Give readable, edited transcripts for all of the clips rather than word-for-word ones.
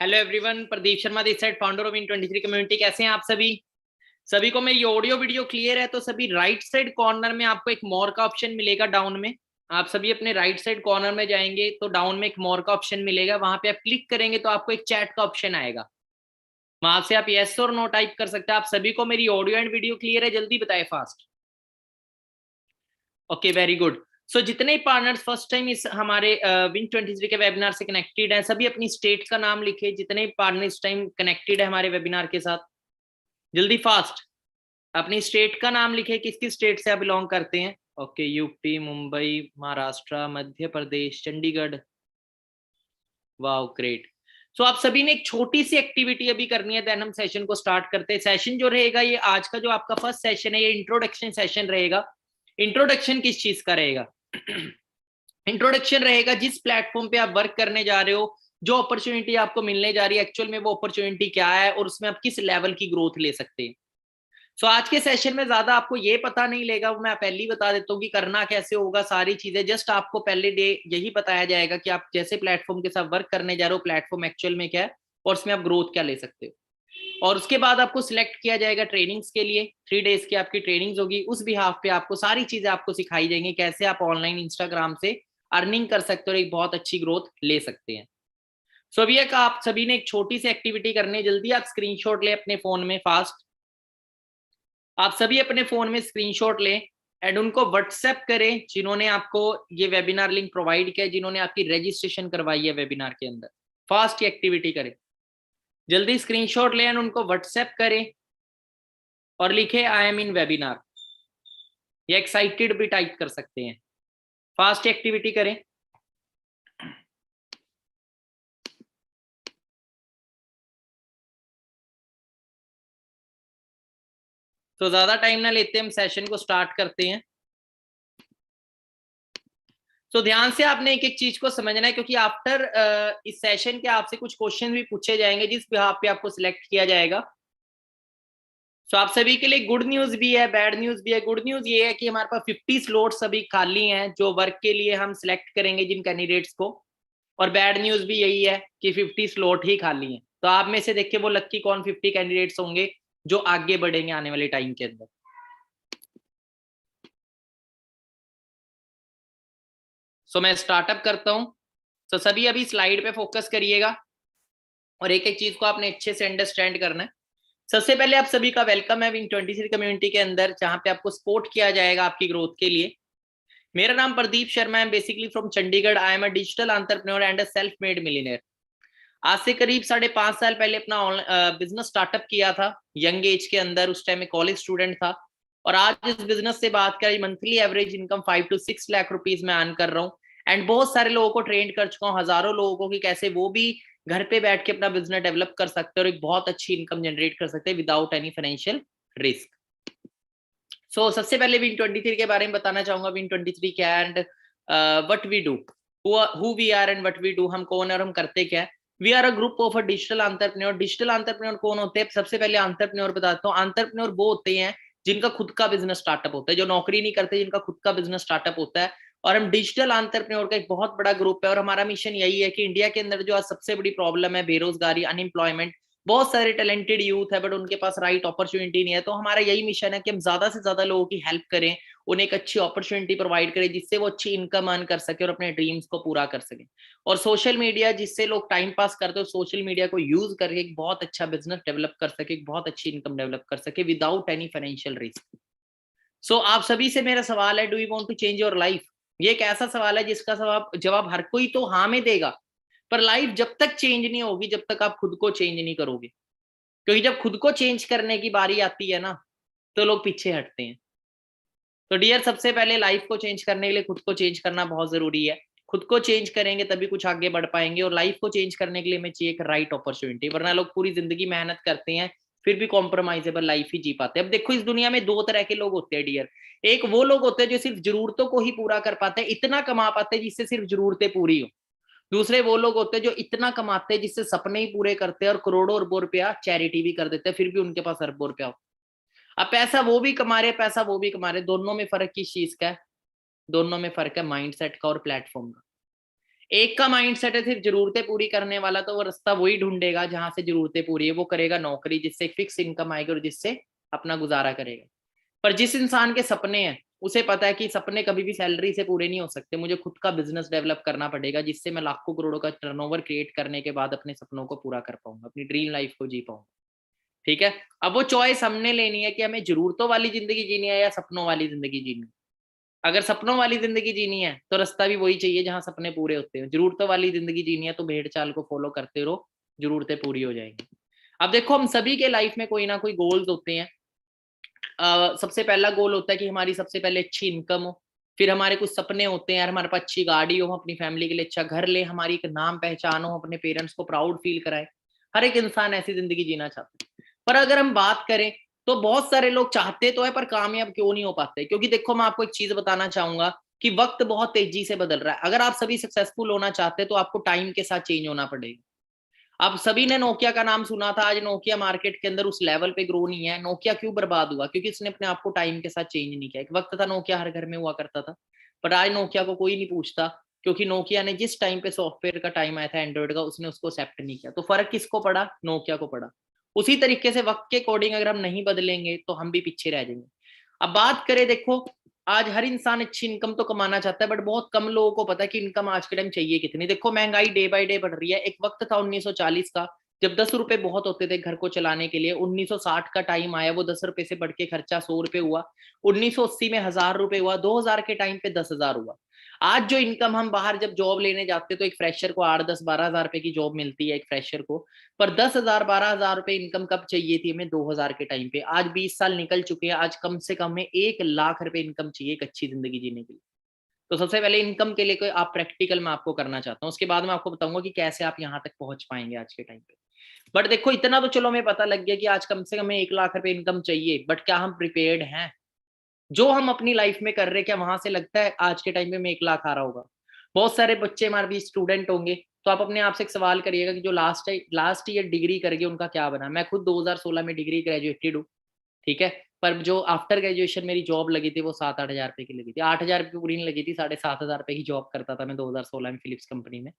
Hello everyone, Pradeep Sharma this side, founder of Win23 community. कैसे हैं आप सभी को मेरी ऑडियो वीडियो क्लियर है? तो सभी राइट साइड कॉर्नर में आपको एक मोर का ऑप्शन मिलेगा डाउन में। आप सभी अपने राइट साइड कॉर्नर में जाएंगे तो डाउन में एक मोर का ऑप्शन मिलेगा, वहां पे आप क्लिक करेंगे तो आपको एक चैट का ऑप्शन आएगा। वहां से आप यस और नो टाइप कर सकते हैं। आप सभी को मेरी ऑडियो एंड वीडियो क्लियर है? जल्दी बताए fast. Okay, very good. So जितने पार्टनर्स फर्स्ट टाइम इस हमारे Win23 के वेबिनार से कनेक्टेड हैं, सभी अपनी स्टेट का नाम लिखे। जितने पार्टनर इस टाइम कनेक्टेड है हमारे वेबिनार के साथ, जल्दी फास्ट अपनी स्टेट का नाम लिखे। किस किस स्टेट से आप बिलोंग करते हैं? Okay, UP, Mumbai, Maharashtra, Madhya Pradesh, Chandigarh. Wow, great. So आप सभी ने एक छोटी सी एक्टिविटी अभी करनी है, देन हम सेशन को स्टार्ट करते हैं। सेशन जो रहेगा, ये आज का जो आपका फर्स्ट सेशन है, ये इंट्रोडक्शन सेशन रहेगा। इंट्रोडक्शन किस चीज का रहेगा? इंट्रोडक्शन रहेगा जिस प्लेटफॉर्म पे आप वर्क करने जा रहे हो, जो अपॉर्चुनिटी आपको मिलने जा रही है, एक्चुअल में वो अपॉर्चुनिटी क्या है और उसमें आप किस लेवल की ग्रोथ ले सकते हैं। सो आज के सेशन में ज्यादा आपको ये पता नहीं लेगा, वो मैं पहले ही बता देता हूँ कि करना कैसे होगा। सारी चीजें जस्ट आपको पहले डे यही बताया जाएगा कि आप जैसे प्लेटफॉर्म के साथ वर्क करने जा रहे हो, प्लेटफॉर्म एक्चुअल में क्या है और उसमें आप ग्रोथ क्या ले सकते हो। और उसके बाद आपको सिलेक्ट किया जाएगा ट्रेनिंग्स के लिए। 3 डेज की आपकी ट्रेनिंग्स होगी, उस बिहाफ पे आपको सारी चीजें आपको सिखाई जाएंगी, कैसे आप ऑनलाइन इंस्टाग्राम से अर्निंग कर सकते हो और एक बहुत अच्छी ग्रोथ ले सकते हैं। सो अभी एक आप सभी ने एक छोटी सी एक्टिविटी करनी है, जल्दी आप स्क्रीनशॉट ले अपने फोन में फास्ट। आप सभी अपने फोन में स्क्रीनशॉट लें एंड उनको व्हाट्सएप करें जिन्होंने आपको ये वेबिनार लिंक प्रोवाइड किया, जिन्होंने आपकी रजिस्ट्रेशन करवाई है वेबिनार के अंदर। फास्ट एक्टिविटी करें, जल्दी स्क्रीनशॉट लें एंड उनको व्हाट्सएप करें और लिखे आई एम इन वेबिनार, या एक्साइटेड भी टाइप कर सकते हैं। फास्ट एक्टिविटी करें। तो ज्यादा टाइम ना लेते हम सेशन को स्टार्ट करते हैं। तो ध्यान से आपने एक एक चीज को समझना है, क्योंकि आफ्टर इस सेशन के आपसे कुछ क्वेश्चन भी पूछे जाएंगे जिस बिहाफ पे आपको सिलेक्ट किया जाएगा। तो आप सभी के लिए गुड न्यूज भी है, बैड न्यूज भी है। गुड न्यूज ये है कि हमारे पास 50 स्लॉट्स अभी खाली हैं जो वर्क के लिए हम सिलेक्ट करेंगे जिन कैंडिडेट्स को। और बैड न्यूज भी यही है कि 50 स्लॉट ही खाली हैं। तो आप में से देखिए वो लक्की कौन 50 कैंडिडेट्स होंगे जो आगे बढ़ेंगे आने वाले टाइम के अंदर। सो मैं स्टार्टअप करता हूं। तो सभी अभी स्लाइड पे फोकस करिएगा और एक एक चीज को आपने अच्छे से अंडरस्टैंड करना है। सबसे पहले आप सभी का वेलकम है Win23 कम्युनिटी के अंदर, जहां पे आपको सपोर्ट किया जाएगा आपकी ग्रोथ के लिए। मेरा नाम प्रदीप शर्मा है, basically from Chandigarh. I am a digital entrepreneur and a self made millionaire. आज से करीब 5.5 साल पहले अपना बिजनेस स्टार्टअप किया था यंग एज के अंदर। उस टाइम में कॉलेज स्टूडेंट था और आज इस बिजनेस से बात करें, monthly average income 5 to 6 lakh rupees में अर्न कर रहा हूँ। एंड बहुत सारे लोगों को ट्रेन कर चुका हूँ, हजारों लोगों को, कि कैसे वो भी घर पे बैठ के अपना बिजनेस डेवलप कर सकते हैं और एक बहुत अच्छी इनकम जनरेट कर सकते हैं विदाउट एनी फाइनेंशियल रिस्क। सो सबसे पहले Win23 के बारे में बताना चाहूंगा। Win23 क्या है and what we do, who we are and what we do. हम कौन है और हम करते क्या है। We are a group of a digital entrepreneur. Digital entrepreneur कौन होते हैं? सबसे पहले एंटरप्रेन्योर बताता हूँ। एंटरप्रेन्योर वो होते हैं जिनका खुद का बिजनेस स्टार्टअप होता है, जो नौकरी नहीं करते, जिनका खुद का बिजनेस स्टार्टअप होता है। और हम डिजिटल एंटरप्रेन्योर का एक बहुत बड़ा ग्रुप है और हमारा मिशन यही है कि इंडिया के अंदर जो आज सबसे बड़ी प्रॉब्लम है, बेरोजगारी, अनएम्प्लॉयमेंट, बहुत सारे टैलेंटेड यूथ है बट उनके पास राइट अपॉर्चुनिटी नहीं है। तो हमारा यही मिशन है कि हम ज्यादा से ज्यादा लोगों की हेल्प करें, उन्हें एक अच्छी अपॉर्चुनिटी प्रोवाइड करें जिससे वो अच्छी इनकम अर्न कर सके और अपने ड्रीम्स को पूरा कर सके। और सोशल मीडिया जिससे लोग टाइम पास करते हो, सोशल मीडिया को यूज करके एक बहुत अच्छा बिजनेस डेवलप कर सके, एक बहुत अच्छी इनकम डेवलप कर सके without any financial risk. So आप सभी से मेरा सवाल है, do you want to change your life? ये एक ऐसा सवाल है जिसका जवाब हर कोई तो हाँ में देगा, पर लाइफ जब तक चेंज नहीं होगी जब तक आप खुद को चेंज नहीं करोगे। क्योंकि जब खुद को चेंज करने की बारी आती है ना, तो लोग पीछे हटते हैं। तो डियर, सबसे पहले लाइफ को चेंज करने के लिए खुद को चेंज करना बहुत जरूरी है। खुद को चेंज करेंगे तभी कुछ आगे बढ़ पाएंगे। और लाइफ को चेंज करने के लिए हमें चाहिए एक राइट अपॉर्चुनिटी, वरना लोग पूरी जिंदगी मेहनत करते हैं फिर भी कॉम्प्रोमाइजेबल लाइफ ही जी पाते हैं। अब देखो, इस दुनिया में 2 तरह के लोग होते हैं डियर। एक वो लोग होते हैं जो सिर्फ जरूरतों को ही पूरा कर पाते हैं, इतना कमा पाते हैं जिससे सिर्फ जरूरतें पूरी हो। दूसरे वो लोग होते हैं जो इतना कमाते हैं जिससे सपने ही पूरे करते हैं और करोड़ों अरबों रुपया चैरिटी भी कर देते हैं, फिर भी उनके पास अरबों रुपया हो। अब पैसा वो भी कमा रहे, पैसा वो भी कमा रहे, दोनों में फर्क किस चीज का है? दोनों में फर्क है माइंडसेट का और प्लेटफॉर्म का। एक का माइंडसेट है सिर्फ जरूरतें पूरी करने वाला, तो वो रास्ता वही ढूंढेगा जहां से जरूरतें पूरी है, वो करेगा नौकरी जिससे फिक्स इनकम आएगी और जिससे अपना गुजारा करेगा। पर जिस इंसान के सपने हैं उसे पता है कि सपने कभी भी सैलरी से पूरे नहीं हो सकते, मुझे खुद का बिजनेस डेवलप करना पड़ेगा जिससे मैं लाखों करोड़ों का टर्नओवर क्रिएट करने के बाद अपने सपनों को पूरा कर पाऊंगा, अपनी ड्रीम लाइफ को जी पाऊंगा। ठीक है, अब वो चॉइस हमने लेनी है कि हमें जरूरतों वाली जिंदगी जीनी है या सपनों वाली जिंदगी जीनी है। अगर सपनों वाली जिंदगी जीनी है तो रास्ता भी वही चाहिए जहां सपने पूरे होते हैं। जरूरतों वाली जिंदगी जीनी है तो भेड़ चाल को फॉलो करते रहो, जरूरतें पूरी हो जाएंगी। अब देखो, हम सभी के लाइफ में कोई ना कोई गोल्स होते हैं। सबसे पहला गोल होता है कि हमारी सबसे पहले अच्छी इनकम हो। फिर हमारे कुछ सपने होते हैं, यार हमारे पास अच्छी गाड़ी हो, अपनी फैमिली के लिए अच्छा घर ले, हमारी एक नाम पहचान हो, अपने पेरेंट्स को प्राउड फील कराए। हर एक इंसान ऐसी जिंदगी जीना चाहता है। पर अगर हम बात करें तो बहुत सारे लोग चाहते तो है पर कामयाब क्यों नहीं हो पाते? क्योंकि देखो, मैं आपको एक चीज बताना चाहूंगा कि वक्त बहुत तेजी से बदल रहा है। अगर आप सभी सक्सेसफुल होना चाहते हैं तो आपको टाइम के साथ चेंज होना पड़ेगा। अब सभी ने नोकिया का नाम सुना था, आज नोकिया मार्केट के अंदर उस लेवल पे ग्रो नहीं है। नोकिया क्यों बर्बाद हुआ? क्योंकि इसने अपने आप को टाइम के साथ चेंज नहीं किया। एक वक्त था नोकिया हर घर में हुआ करता था, पर आज नोकिया को कोई नहीं पूछता, क्योंकि नोकिया ने जिस टाइम पे सॉफ्टवेयर का टाइम आया था एंड्रॉइड का, उसने उसको एक्सेप्ट नहीं किया। तो फर्क किसको पड़ा? नोकिया को पड़ा। उसी तरीके से वक्त के अकॉर्डिंग अगर हम नहीं बदलेंगे तो हम भी पीछे रह जाएंगे। अब बात करें, देखो आज हर इंसान अच्छी इनकम तो कमाना चाहता है, बट बहुत कम लोगों को पता है कि इनकम आज के टाइम चाहिए कितनी। देखो महंगाई डे बाय डे बढ़ रही है। एक वक्त था 1940 का, जब 10 रुपए बहुत होते थे घर को चलाने के लिए। 1960 का टाइम आया, वो 10 रुपए से बढ़ के खर्चा 100 रुपए हुआ। 1980 में 1000 रुपए हुआ। 2000 के टाइम पे 10,000 हुआ। आज जो इनकम, हम बाहर जब जॉब लेने जाते तो एक फ्रेशर को 8, 10, 12 हजार रुपए की जॉब मिलती है एक फ्रेशर को। पर 10,000, 12,000 रुपए इनकम कब चाहिए थी हमें? 2000 के टाइम पे। आज 20 साल निकल चुके हैं, आज कम से कम में 1 लाख रुपए इनकम चाहिए एक अच्छी जिंदगी जीने के लिए। तो सबसे पहले इनकम के लिए कोई आप प्रैक्टिकल मैं आपको करना चाहता हूँ, उसके बाद मैं आपको बताऊंगा कि कैसे आप यहाँ तक पहुंच पाएंगे आज के टाइम पे। बट देखो, इतना तो चलो हमें पता लग गया कि आज कम से कम 1 लाख रुपए इनकम चाहिए, बट क्या हम प्रिपेयर्ड हैं? जो हम अपनी लाइफ में कर रहे हैं, क्या वहां से लगता है आज के टाइम पे में 1 लाख आ रहा होगा? बहुत सारे बच्चे हमारे भी स्टूडेंट होंगे, तो आप अपने आप से एक सवाल करिएगा कि जो लास्ट ईयर डिग्री करके उनका क्या बना। मैं खुद 2016 में डिग्री ग्रेजुएटेड हूँ, ठीक है। पर जो आफ्टर ग्रेजुएशन मेरी जॉब लगी थी वो 7-8 हजार रुपए की लगी थी। 8 हजार रुपये पूरी नहीं लगी थी, 7,500 रुपए की जॉब करता था मैं 2016 में फिलिप्स कंपनी में।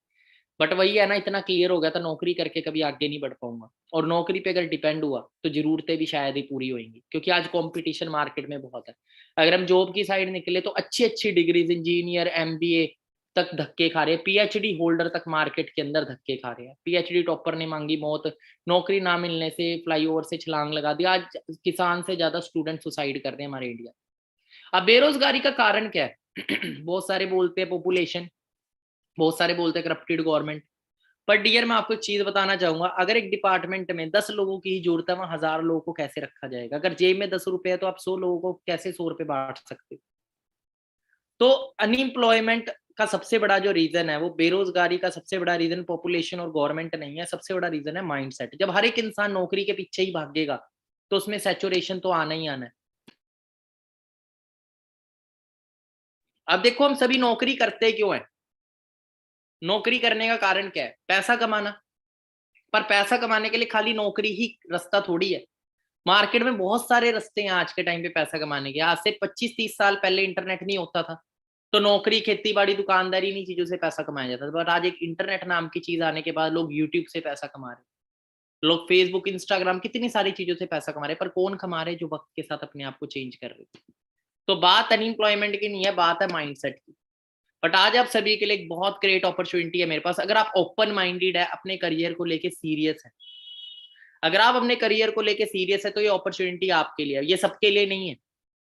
बट वही है ना, इतना क्लियर हो गया था नौकरी करके कभी आगे नहीं बढ़ पाऊंगा, और नौकरी पे अगर डिपेंड हुआ तो जरूरतें भी शायद ही पूरी होंगी, क्योंकि आज कंपटीशन मार्केट में बहुत है। अगर हम जॉब की साइड निकले तो अच्छी अच्छी डिग्रीज, इंजीनियर, एमबीए तक धक्के खा रहे हैं। पीएचडी होल्डर तक मार्केट के अंदर धक्के खा रहे हैं। पीएचडी टॉपर ने मांगी मौत, नौकरी ना मिलने से फ्लाईओवर से छलांग लगा दिया। आज किसान से ज्यादा स्टूडेंट सुसाइड कर रहे हैं हमारे इंडिया। अब बेरोजगारी का कारण क्या है? बहुत सारे बोलते हैं पॉपुलेशन, बहुत सारे बोलते हैं करप्टेड गवर्नमेंट। पर डियर, मैं आपको एक चीज बताना चाहूंगा, अगर एक डिपार्टमेंट में 10 लोगों की ही जरूरत है, वहां 1000 लोगों को कैसे रखा जाएगा? अगर जेब में 10 रुपए है तो आप 100 लोगों को कैसे 100 रुपए बांट सकते हो? तो अनएम्प्लॉयमेंट का सबसे बड़ा जो रीजन है, वो बेरोजगारी का सबसे बड़ा रीजन पॉपुलेशन और गवर्नमेंट नहीं है, सबसे बड़ा रीजन है माइंडसेट। जब हर एक इंसान नौकरी के पीछे ही भागेगा तो उसमें सैचुरेशन तो आना ही आना है। अब देखो, हम सभी नौकरी करते क्यों है? नौकरी करने का कारण क्या है? पैसा कमाना। पर पैसा कमाने के लिए खाली नौकरी ही रास्ता थोड़ी है। मार्केट में बहुत सारे रास्ते हैं आज के टाइम पे पैसा कमाने के। आज से 25-30 साल पहले इंटरनेट नहीं होता था, तो नौकरी, खेती बाड़ी, दुकानदारी, इन्हीं चीजों से पैसा कमाया जाता था। बट आज एक इंटरनेट नाम की चीज आने के बाद लोग यूट्यूब से पैसा कमा रहे हैं, लोग फेसबुक, इंस्टाग्राम, कितनी सारी चीजों से पैसा कमा रहे हैं। पर कौन कमा रहे हैं? जो वक्त के साथ अपने आप को चेंज कर रहे हैं। तो बात अनएम्प्लॉयमेंट की नहीं है, बात है माइंडसेट की। बट आज आप सभी के लिए एक बहुत ग्रेट अपॉर्चुनिटी है मेरे पास। अगर आप ओपन माइंडेड है, अपने करियर को लेके सीरियस है, अगर आप अपने करियर को लेके सीरियस है, तो ये अपॉर्चुनिटी आपके लिए है। ये सबके लिए नहीं है,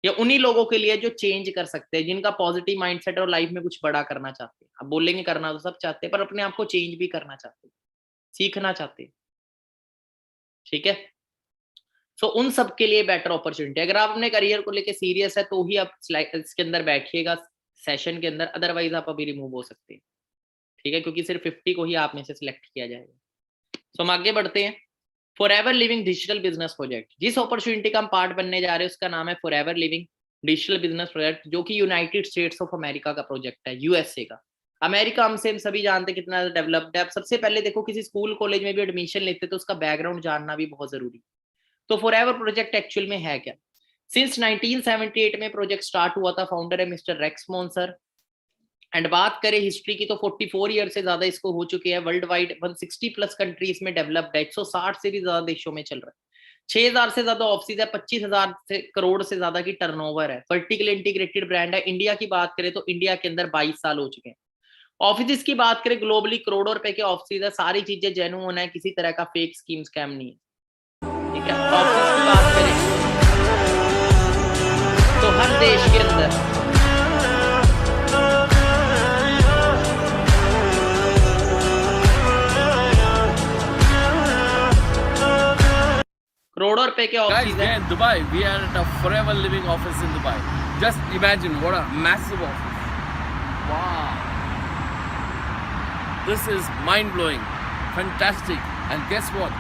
ये उन्हीं लोगों के लिए जो चेंज कर सकते हैं, जिनका पॉजिटिव माइंडसेट और लाइफ में कुछ बड़ा करना चाहते हैं। अब बोलेंगे करना तो सब चाहते हैं, पर अपने आप को चेंज भी करना चाहते हैं, सीखना चाहते हैं, ठीक है। सो उन सब के लिए बेटर अपॉर्चुनिटी। अगर आप अपने करियर को लेके सीरियस है तो ही आप इसके अंदर बैठिएगा, सेशन के अंदर, अदरवाइज आप अभी रिमूव हो सकते हैं, ठीक है, क्योंकि सिर्फ 50 को ही आप में से सिलेक्ट किया जाएगा। सो हम आगे बढ़ते हैं। Forever living digital business project, जिस अपॉर्चुनिटी का हम पार्ट बनने जा रहे हैं उसका नाम है forever living digital business project, जो कि यूनाइटेड स्टेट्स ऑफ अमेरिका का प्रोजेक्ट है, यूएसए का। अमेरिका हमसे हम सभी जानते हैं कितना डेवलप्ड है। अब सबसे पहले देखो, किसी स्कूल कॉलेज में भी एडमिशन लेते तो उसका बैकग्राउंड जानना भी बहुत जरूरी है। तो फॉरएवर प्रोजेक्ट एक्चुअल में है क्या? सिंस 1978 में प्रोजेक्ट स्टार्ट हुआ था। फाउंडर है मिस्टर रेक्स मोन्सर। एंड बात करें हिस्ट्री की तो 44 ईयर से ज्यादा इसको हो चुके हैं। वर्ल्ड वाइड 160 प्लस कंट्रीज में डेवलप्ड है, 160 से भी ज्यादा देशों में चल रहा है। 6000 से ज्यादा ऑफिस है, 25,000 से करोड़ से ज्यादा की टर्नओवर है। वर्टिकल इंटीग्रेटेड ब्रांड है। इंडिया की बात करें तो इंडिया के अंदर 22 साल हो चुके हैं। ऑफिस की बात करें ग्लोबली करोड़ों रुपए के ऑफिस है, सारी चीजें जेन्युइन है, किसी तरह का फेक स्कीम स्कैम नहीं है। ठीक है, ऑफिस की बात करें तो हर देश के अंदर करोड़ों रुपए के office Guys, we are in Dubai. We are at a forever living office in Dubai. Just imagine what a massive office. Wow. This is mind blowing. Fantastic. And guess what?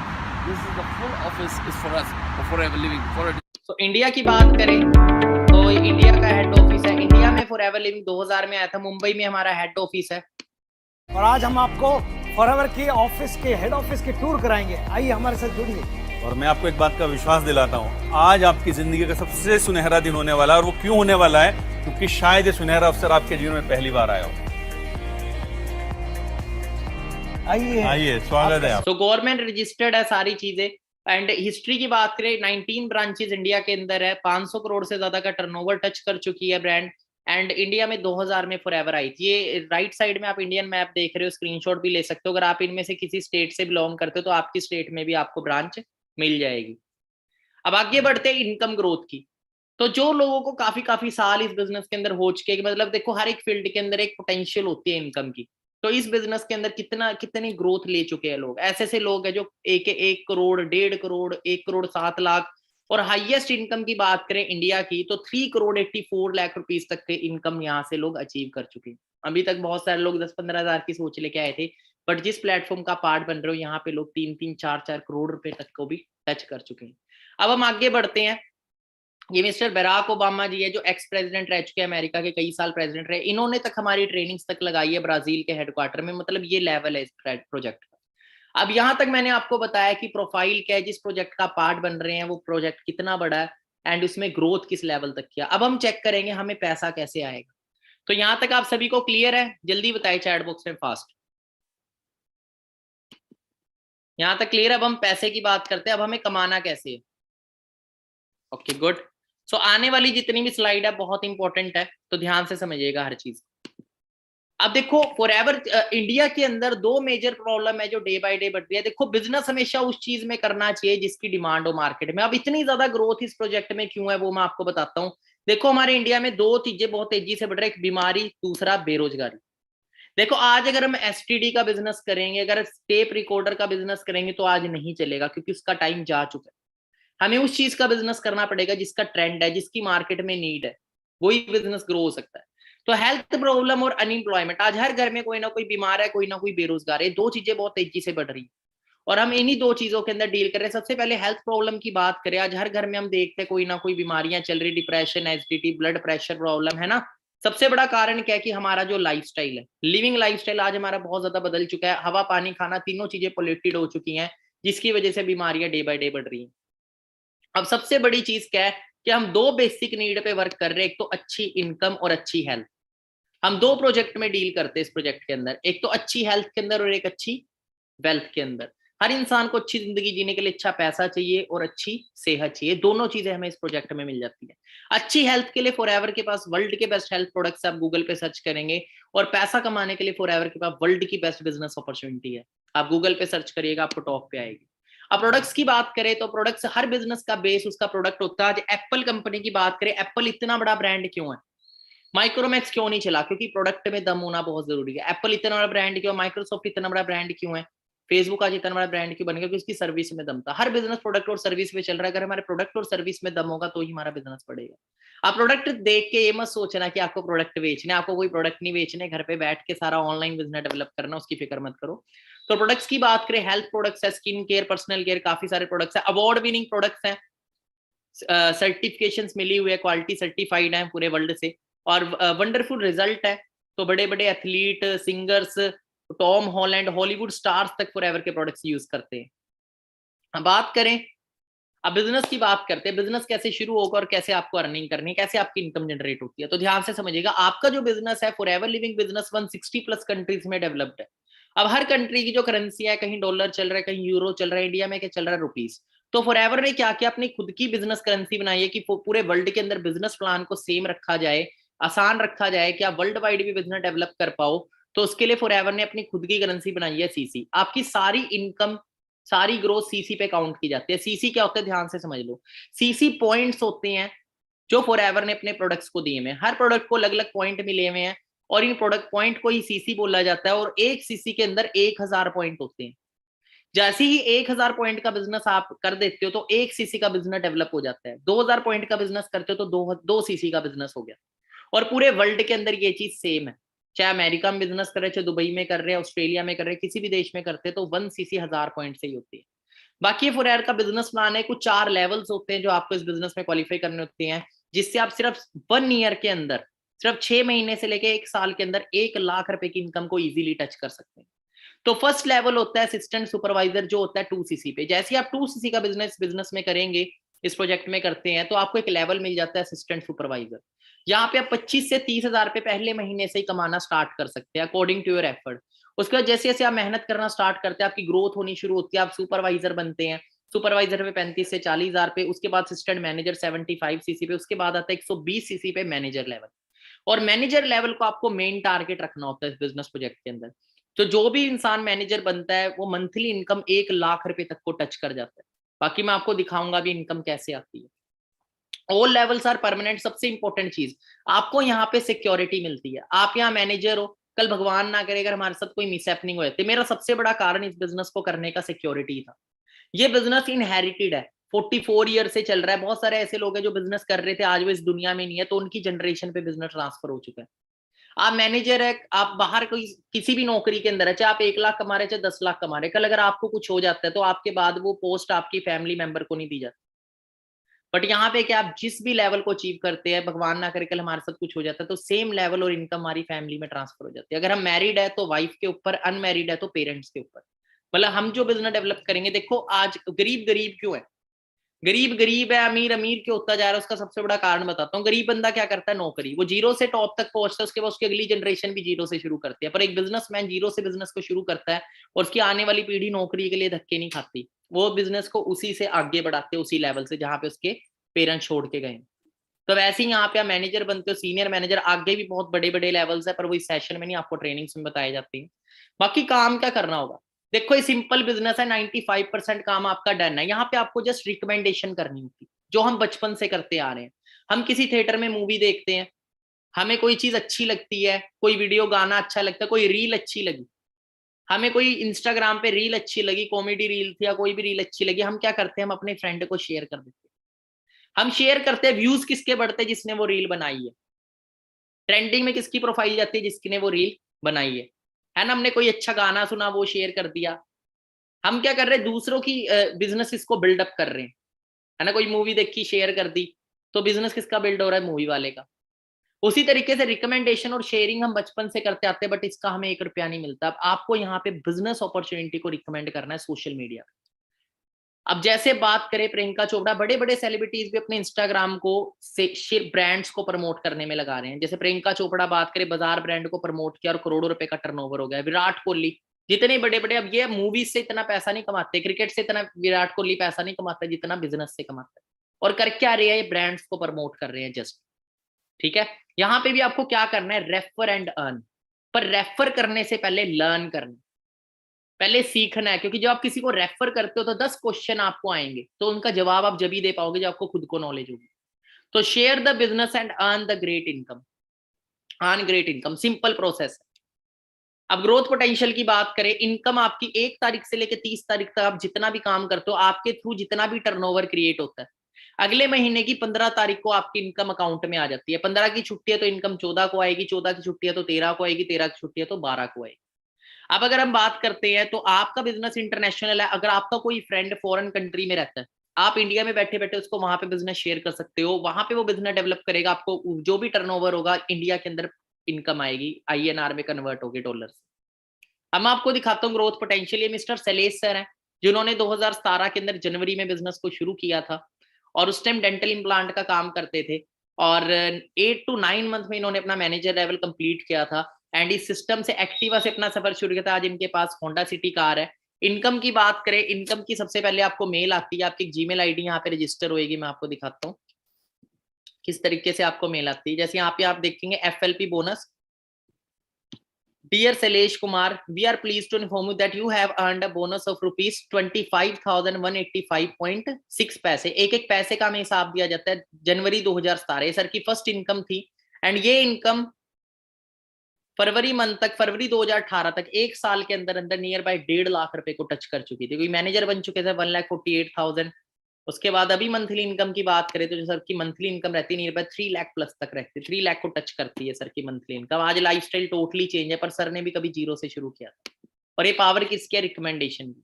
This is the full office is for us. For forever living. तो India की बात करें तो India का head office है। India में forever living 2000 में आया था। मुंबई में हमारा हेड ऑफिस है। और आज हम आपको फॉरएवर के ऑफिस के हेड ऑफिस के टूर कराएंगे। आइए हमारे साथ जुड़िए। और मैं आपको एक बात का विश्वास दिलाता हूँ, आज आपकी जिंदगी का सबसे सुनहरा दिन होने वाला है। और वो क्यों होने वाला है? क्योंकि शायद ये सुनहरा अवसर आपके जीवन में पहली बार आया हो। आइए, स्वागत है। तो गवर्नमेंट रजिस्टर्ड है सारी चीजें। एंड हिस्ट्री की बात करें 19 ब्रांचेस इंडिया के अंदर है। 500 करोड़ से ज्यादा का टर्नओवर टच कर चुकी है ब्रांड। एंड इंडिया में 2000 में फॉरएवर आई थी। ये राइट साइड में आप इंडियन मैप देख रहे हो, स्क्रीनशॉट भी ले सकते हो। अगर आप इनमें से किसी स्टेट से बिलोंग करते हो तो आपकी स्टेट में भी आपको ब्रांच मिल जाएगी। अब आगे बढ़ते हैं इनकम ग्रोथ की। तो जो लोगों को काफी साल इस बिजनेस के अंदर हो चुके, मतलब देखो हर एक फील्ड के अंदर एक पोटेंशियल होती है इनकम की। तो इस बिजनेस के अंदर कितनी ग्रोथ ले चुके हैं लोग। ऐसे लोग हैं जो 1 करोड़, 1.5 करोड़, 1 करोड़ 7 लाख, और हाईएस्ट इनकम की बात करें इंडिया की तो 3 करोड़ 84 लाख रुपीस तक के इनकम यहाँ से लोग अचीव कर चुके हैं। अभी तक बहुत सारे लोग 10-15 हजार की सोच लेके आए थे, बट जिस प्लेटफॉर्म का पार्ट बन रहे हो यहाँ पे लोग 3-3, 4-4 करोड़ रुपए तक को भी टच कर चुके हैं। अब हम आगे बढ़ते हैं। ये मिस्टर बराक ओबामा जी है जो एक्स प्रेसिडेंट रह चुके हैं, अमेरिका के कई साल प्रेसिडेंट रहे। इन्होंने तक हमारी ट्रेनिंग्स तक लगाई है ब्राजील के हेडक्वार्टर में। मतलब ये लेवल है इस प्रोजेक्ट का। अब यहां तक मैंने आपको बताया कि प्रोफाइल क्या है, जिस प्रोजेक्ट का पार्ट बन रहे हैं वो प्रोजेक्ट कितना बड़ा है एंड उसमें ग्रोथ किस लेवल तक किया। अब हम चेक करेंगे हमें पैसा कैसे आएगा। तो यहां तक आप सभी को क्लियर है? जल्दी बताइए चैट बॉक्स में फास्ट। यहां तक क्लियर है? अब हम पैसे की बात करते हैं। अब हमें कमाना कैसे है। Okay good. सो आने वाली जितनी भी स्लाइड है बहुत इंपॉर्टेंट है, तो ध्यान से समझिएगा हर चीज। अब देखो फॉरएवर इंडिया के अंदर 2 मेजर प्रॉब्लम है जो डे बाय डे बढ़ रही है। देखो बिजनेस हमेशा उस चीज में करना चाहिए जिसकी डिमांड हो मार्केट में। अब इतनी ज्यादा ग्रोथ इस प्रोजेक्ट में क्यों है वो मैं आपको बताता हूँ। देखो हमारे इंडिया में 2 चीजें बहुत तेजी से बढ़ रही है, एक बीमारी, दूसरा बेरोजगारी। देखो आज अगर हम एसटीडी का बिजनेस करेंगे, अगर टेप रिकॉर्डर का बिजनेस करेंगे तो आज नहीं चलेगा क्योंकि उसका टाइम जा चुका है। हमें उस चीज का बिजनेस करना पड़ेगा जिसका ट्रेंड है, जिसकी मार्केट में नीड है, वही बिजनेस ग्रो हो सकता है। तो हेल्थ प्रॉब्लम और अनएम्प्लॉयमेंट, आज हर घर में कोई ना कोई बीमार है, कोई ना कोई बेरोजगार है। 2 चीजें बहुत तेजी से बढ़ रही है और हम इन्हीं 2 चीजों के अंदर डील कर रहे हैं। सबसे पहले हेल्थ प्रॉब्लम की बात करें, आज हर घर में हम देखते हैं कोई ना कोई बीमारियां चल रही, depression, acidity, blood pressure problem है ना। सबसे बड़ा कारण क्या है कि हमारा जो लाइफस्टाइल है, लिविंग लाइफस्टाइल आज हमारा बहुत ज्यादा बदल चुका है। हवा, पानी, खाना, तीनों चीजें पोल्यूटेड हो चुकी हैं, जिसकी वजह से बीमारियां डे बाय डे बढ़ रही हैं। अब सबसे बड़ी चीज क्या है कि हम 2 बेसिक नीड पे वर्क कर रहे हैं, एक तो अच्छी इनकम और अच्छी हेल्थ। हम 2 प्रोजेक्ट में डील करते हैं इस प्रोजेक्ट के अंदर, एक तो अच्छी हेल्थ के अंदर और एक अच्छी वेल्थ के अंदर। हर इंसान को अच्छी जिंदगी जीने के लिए अच्छा पैसा चाहिए और अच्छी सेहत चाहिए। दोनों चीजें हमें इस प्रोजेक्ट में मिल जाती है। अच्छी हेल्थ के लिए फॉरएवर के पास वर्ल्ड के बेस्ट हेल्थ प्रोडक्ट्स आप गूगल पे सर्च करेंगे, और पैसा कमाने के लिए फॉरएवर के पास वर्ल्ड की बेस्ट बिजनेस अपॉर्चुनिटी है। आप गूगल पे सर्च करिएगा, आपको टॉप पे आएगी। अब प्रोडक्ट्स की बात करें तो प्रोडक्ट्स, हर बिजनेस का बेस उसका प्रोडक्ट होता है। आज एप्पल कंपनी की बात करें, एप्पल इतना बड़ा ब्रांड क्यों है? माइक्रोमैक्स क्यों नहीं चला? क्योंकि प्रोडक्ट में दम होना बहुत जरूरी है। एप्पल इतना बड़ा ब्रांड क्यों? माइक्रोसॉफ्ट इतना बड़ा ब्रांड क्यों है? फेसबुक आज इतना बड़ा ब्रांड क्यों बन गया? क्योंकि उसकी सर्विस में दम था। हर बिजनेस प्रोडक्ट और सर्विस में चल रहा है। अगर हमारे प्रोडक्ट और सर्विस में दम होगा तो ही हमारा बिजनेस बढ़ेगा। आप प्रोडक्ट देख के ये मत सोचना कि आपको प्रोडक्ट बेचना है। आपको कोई प्रोडक्ट नहीं बेचने, घर पे बैठ के सारा ऑनलाइन बिजनेस डेवलप करना, उसकी फिक्र मत करो। तो प्रोडक्ट्स की बात करें, हेल्थ प्रोडक्ट्स है, स्किन केयर, पर्सनल केयर, काफी सारे प्रोडक्ट्स है, अवार्ड विनिंग प्रोडक्ट्स हैं, सर्टिफिकेशंस मिली हुई है, क्वालिटी सर्टिफाइड है पूरे वर्ल्ड से, और वंडरफुल रिजल्ट है। तो बड़े बड़े athlete, singers, Tom Holland, Hollywood stars तक फॉरएवर के प्रोडक्ट्स यूज करते हैं। बात करें अब बिजनेस की बात करते हैं, बिजनेस कैसे शुरू होगा और कैसे आपको अर्निंग करनी है, कैसे आपकी इनकम जनरेट होती है। तो ध्यान से समझिएगा, आपका जो बिजनेस है forever living business 160 plus countries में डेवलप्ड है। अब हर कंट्री की जो करेंसी है, कहीं डॉलर चल रहा है, कहीं यूरो चल रहा है, इंडिया में क्या चल रहा है, रुपीज। तो फॉरएवर ने क्या किया, अपनी खुद की बिजनेस करेंसी बनाई है कि पूरे वर्ल्ड के अंदर बिजनेस प्लान को सेम रखा जाए, आसान रखा जाए कि आप वर्ल्ड वाइड भी बिजनेस डेवलप कर पाओ। तो उसके लिए फॉरएवर ने अपनी खुद की करेंसी बनाई है सीसी। आपकी सारी इनकम, सारी ग्रोथ सीसी पे काउंट की जाती है। सीसी क्या होता है, ध्यान से समझ लो। सीसी पॉइंट्स होते हैं जो फॉरएवर ने अपने प्रोडक्ट्स को दिए हैं। हर प्रोडक्ट को अलग अलग पॉइंट मिले हुए हैं और इन प्रोडक्ट पॉइंट को ही सीसी बोला जाता है। और एक सीसी के अंदर 1000 पॉइंट होते हैं। जैसे ही 1000 पॉइंट का बिजनेस आप कर देते हो तो एक सीसी का बिजनेस डेवलप हो जाता है। 2000 पॉइंट का बिजनेस करते हो तो दो सीसी का बिजनेस हो गया। और पूरे वर्ल्ड के अंदर ये चीज सेम है, चाहे अमेरिका में बिजनेस कर रहे, चाहे दुबई में कर रहे हैं, ऑस्ट्रेलिया में कर रहे हैं, किसी भी देश में करते हैं, तो 1 सीसी 1000 पॉइंट से ही होती है। बाकी फॉरएवर का बिजनेस प्लान है, कुछ 4 लेवल्स होते हैं जो आपको इस बिजनेस में क्वालिफाई करने होते हैं, जिससे आप सिर्फ 1 ईयर के अंदर, सिर्फ 6 महीने से लेके 1 साल के अंदर 1 लाख रुपए की इनकम को इजीली टच कर सकते हैं। तो फर्स्ट लेवल होता है असिस्टेंट सुपरवाइजर, जो होता है 2 सीसी पे। जैसे ही आप 2 सीसी का बिजनेस में करेंगे, इस प्रोजेक्ट में करते हैं, तो आपको एक लेवल मिल जाता है असिस्टेंट सुपरवाइजर। यहाँ पे आप 25 से 30,000 रुपए पहले महीने से ही कमाना स्टार्ट कर सकते हैं अकॉर्डिंग टू योर एफर्ट। उसके बाद जैसे जैसे आप मेहनत करना स्टार्ट करते हैं, आपकी ग्रोथ होनी शुरू होती है, आप सुपरवाइजर बनते हैं। सुपरवाइजर पे 35 से 40,000 पे, उसके बाद असिस्टेंट मैनेजर 75 सीसी पे, उसके बाद आता है 120 सीसी पे मैनेजर लेवल। और मैनेजर लेवल को आपको मेन टारगेट रखना होता है इस बिजनेस प्रोजेक्ट के अंदर। तो जो भी इंसान मैनेजर बनता है वो मंथली इनकम 1 लाख रुपए तक को टच कर जाता है। बाकी मैं आपको दिखाऊंगा भी इनकम कैसे आती है। All levels are permanent. सबसे इंपॉर्टेंट चीज, आपको यहाँ पे सिक्योरिटी मिलती है। आप यहाँ मैनेजर हो, कल भगवान ना करे अगर हमारे साथ कोई मिसहैपनिंग हो जाती है। मेरा सबसे बड़ा कारण इस बिजनेस को करने का सिक्योरिटी था। ये बिजनेस इनहेरिटेड है, 44 ईयर से चल रहा है। बहुत सारे ऐसे लोग हैं जो बिजनेस कर रहे थे, आज वो इस दुनिया में नहीं है, तो उनकी जनरेशन पे बिजनेस ट्रांसफर हो चुका है। आप मैनेजर है, आप बाहर कोई किसी भी नौकरी के अंदर है, चाहे आप 1 लाख कमा रहे, चाहे 10 लाख कमा रहे, कल अगर आपको कुछ हो जाता है तो आपके बाद वो पोस्ट आपकी फैमिली मेंबर को नहीं दी जाती। बट यहाँ पे क्या, आप जिस भी लेवल को अचीव करते हैं, भगवान ना करे कल हमारे साथ कुछ हो जाता है, तो सेम लेवल और इनकम हमारी फैमिली में ट्रांसफर हो जाती है। अगर हम मैरिड है तो वाइफ के ऊपर, अनमैरिड है तो पेरेंट्स के ऊपर। मतलब हम जो बिजनेस डेवलप करेंगे, देखो आज गरीब गरीब क्यों है, गरीब गरीब है, अमीर अमीर क्यों होता जा रहा है, उसका सबसे बड़ा कारण बताता हूँ। गरीब बंदा क्या करता है, नौकरी, वो जीरो से टॉप तक पहुंचता है, उसके बाद उसकी अगली जनरेशन भी जीरो से शुरू करती है। पर एक बिजनेसमैन जीरो से बिजनेस को शुरू करता है और उसकी आने वाली पीढ़ी नौकरी के लिए धक्के नहीं खाती, वो बिजनेस को उसी से आगे बढ़ाते हैं, उसी लेवल से जहां पे उसके पेरेंट्स छोड़ के गए। तो वैसे ही यहाँ पे आप मैनेजर बनते हो, सीनियर मैनेजर, आगे भी बहुत बड़े बड़े लेवल्स है, पर वो इस सेशन में नहीं, आपको ट्रेनिंग्स में बताए जाते हैं। बाकी काम क्या करना होगा, देखो ये सिंपल बिजनेस है, 95% काम आपका डन है। यहाँ पे आपको जस्ट रिकमेंडेशन करनी होती है, जो हम बचपन से करते आ रहे हैं। हम किसी थिएटर में मूवी देखते हैं, हमें कोई चीज अच्छी लगती है, कोई वीडियो गाना अच्छा लगता है, कोई रील अच्छी लगी, हमें कोई इंस्टाग्राम पे रील अच्छी लगी, कॉमेडी रील थी या कोई भी रील अच्छी लगी, हम क्या करते हैं, हम अपने फ्रेंड को शेयर कर देते हैं। हम शेयर करते हैं, व्यूज किसके बढ़ते हैं, जिसने वो रील बनाई है। ट्रेंडिंग में किसकी प्रोफाइल जाती है, जिसने वो रील बनाई है ना। हमने कोई अच्छा गाना सुना, वो शेयर कर दिया। हम क्या कर रहे हैं, दूसरों की बिजनेस इसको बिल्डअप कर रहे हैं, है ना। कोई मूवी देखी, शेयर कर दी, तो बिजनेस किसका बिल्ड हो रहा है, मूवी वाले का। उसी तरीके से रिकमेंडेशन और शेयरिंग हम बचपन से करते आते हैं, बट इसका हमें 1 रुपया नहीं मिलता। अब आपको यहाँ पे बिजनेस अपॉर्चुनिटी को रिकमेंड करना है सोशल मीडिया। अब जैसे बात करें प्रियंका चोपड़ा, बड़े बड़े सेलिब्रिटीज भी अपने इंस्टाग्राम को ब्रांड्स को प्रमोट करने में लगा रहे हैं। जैसे प्रियंका चोपड़ा बात करें, बाजार ब्रांड को प्रमोट किया और करोड़ों रुपए का टर्नओवर हो गया। विराट कोहली, जितने बड़े बड़े, अब ये मूवीज से इतना पैसा नहीं कमाते, क्रिकेट से इतना विराट कोहली पैसा नहीं कमाता जितना बिजनेस से कमाता है। और कर क्या रहे हैं, ये ब्रांड्स को प्रमोट कर रहे हैं जस्ट। ठीक है, यहाँ पे भी आपको क्या करना है, रेफर एंड अर्न। पर रेफर करने से पहले लर्न करना, पहले सीखना है। क्योंकि जब आप किसी को रेफर करते हो तो 10 क्वेश्चन आपको आएंगे, तो उनका जवाब आप जब ही दे पाओगे जब आपको खुद को नॉलेज होगी। तो share the business and earn the great income. Earn great income simple process है। अब ग्रोथ पोटेंशियल की बात करें, इनकम आपकी 1 तारीख से लेकर 30 तारीख तक आप जितना भी काम करते हो, आपके थ्रू जितना भी टर्नओवर क्रिएट होता है, अगले महीने की 15 तारीख को आपकी इनकम अकाउंट में आ जाती है। 15 की छुट्टी है तो इनकम 14 को आएगी, 14 की छुट्टी है तो 13 को आएगी, 13 की छुट्टी है तो 12 को आएगी। अब अगर हम बात करते हैं तो आपका बिजनेस इंटरनेशनल है। अगर आपका कोई फ्रेंड फॉरेन कंट्री में रहता है, आप इंडिया में बैठे बैठे उसको वहां पे बिजनेस शेयर कर सकते हो, वहां पे वो बिजनेस डेवलप करेगा, आपको जो भी टर्नओवर होगा इंडिया के अंदर इनकम आएगी, INR में कन्वर्ट होगी डॉलर से। अब मैं आपको दिखाता हूँ ग्रोथ पोटेंशियल। ये मिस्टर शैलेश सर है, जिन्होंने 2017 के अंदर जनवरी में बिजनेस को शुरू किया था और उस टाइम डेंटल इम्प्लांट का काम करते थे और 8 to 9 मंथ में इन्होंने अपना मैनेजर लेवल कंप्लीट किया था एंड इस सिस्टम से एक्टिवा से अपना सफर शुरू किया था। आज इनके पास होंडा सिटी कार है। इनकम की बात करें, इनकम की सबसे पहले आपको मेल आती है, आपकी जीमेल आईडी यहाँ पे रजिस्टर होएगी। मैं आपको दिखाता हूँ किस तरीके से आपको मेल आती है। जैसे यहाँ पे आप देखेंगे FLP bonus, Dear Sailesh Kumar, we are pleased to inform you that you have earned a bonus of rupees 25,185.6 पैसे। एक एक पैसे का हमें हिसाब दिया जाता है। जनवरी 2017 ये सर की फर्स्ट इनकम थी एंड ये इनकम फरवरी मंथ तक, फरवरी 2018 तक, एक साल के अंदर अंदर नियर बाय 1.5 लाख रुपए को टच कर चुकी थी। कोई मैनेजर बन चुके थे 1,48,000। उसके बाद अभी मंथली इनकम की बात करें तो जो सर की मंथली इनकम रहती है नियर बाय 3 लाख प्लस तक रहती है, 3 लाख को टच करती है सर की मंथली इनकम। आज लाइफस्टाइल टोटली चेंज है, पर सर ने भी कभी जीरो से शुरू किया था और ये पावर किसकी है? रिकमेंडेशन की।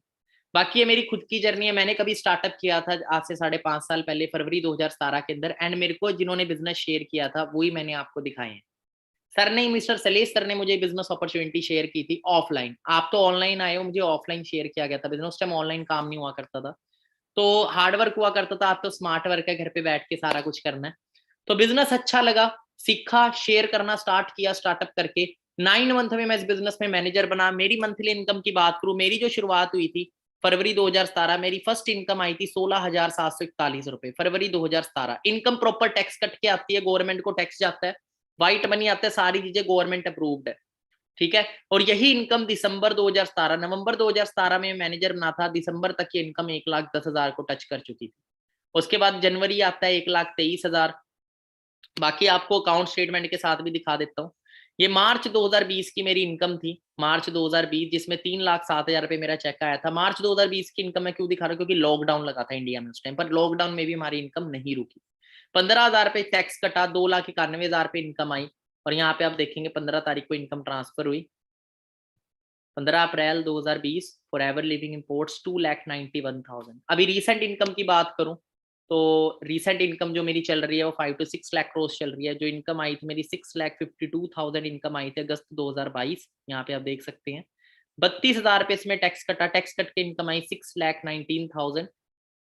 बाकी ये मेरी खुद की जर्नी है। मैंने कभी स्टार्टअप किया था आज से 5.5 साल पहले, फरवरी 2017 के अंदर, एंड मेरे को जिन्होंने बिजनेस शेयर किया था वही मैंने आपको दिखाए हैं। सर ने, मिस्टर सलेश सर ने मुझे बिजनेस अपॉर्चुनिटी शेयर की थी ऑफलाइन। आप तो ऑनलाइन आए हो, मुझे ऑफलाइन शेयर किया गया था बिजनेस। उस टाइम ऑनलाइन काम नहीं हुआ करता था, तो हार्ड वर्क हुआ करता था। आप तो स्मार्ट वर्क है, घर पे बैठ के सारा कुछ करना है। तो बिजनेस अच्छा लगा, सीखा, शेयर करना स्टार्ट किया स्टार्टअप करके। 9 मंथ में मैं इस बिजनेस में मैनेजर बना। मेरी मंथली इनकम की बात करूं, मेरी जो शुरुआत हुई थी फरवरी 2017, मेरी फर्स्ट इनकम आई थी 16,741 रुपए, फरवरी 2017। इनकम प्रॉपर टैक्स कट के आती है, गवर्नमेंट को टैक्स जाता है, व्हाइट मनी आता है, सारी चीजें गवर्नमेंट अप्रूव्ड है, ठीक है। और यही इनकम दिसंबर 2017, नवंबर 2017 में मैनेजर बना था, दिसंबर तक की इनकम 1,10,000 को टच कर चुकी थी। उसके बाद जनवरी आता है 1,23,000। बाकी आपको अकाउंट स्टेटमेंट के साथ भी दिखा देता हूँ। ये मार्च 2020 की मेरी इनकम थी, मार्च 2020, जिसमें 3,07,000 रुपए मेरा चेक आया था। मार्च 2020 की इनकम मैं क्यों दिखा रहा हूँ? क्योंकि लॉकडाउन लगा था इंडिया में उस टाइम पर। लॉकडाउन में भी हमारी इनकम नहीं रुकी। 15,000 रुपए टैक्स कटा, 2,91,000 रुपए इनकम आई। और यहाँ पे आप देखेंगे 15 तारीख को इनकम ट्रांसफर हुई, 15 अप्रैल 2020, फॉर एवर लिविंग इंपोर्ट्स 2,91,000। अभी रिसेंट इनकम की बात करूं तो रिसेंट इनकम जो मेरी चल रही है वो 5 to 6 लाख क्रॉस चल रही है। जो इनकम आई थी मेरी 6,52,000 इनकम आई थी अगस्त 2022। यहाँ पे आप देख सकते हैं 32,000 रुपए इसमें टैक्स कटा, टैक्स कट के इनकम आई 6,19,000।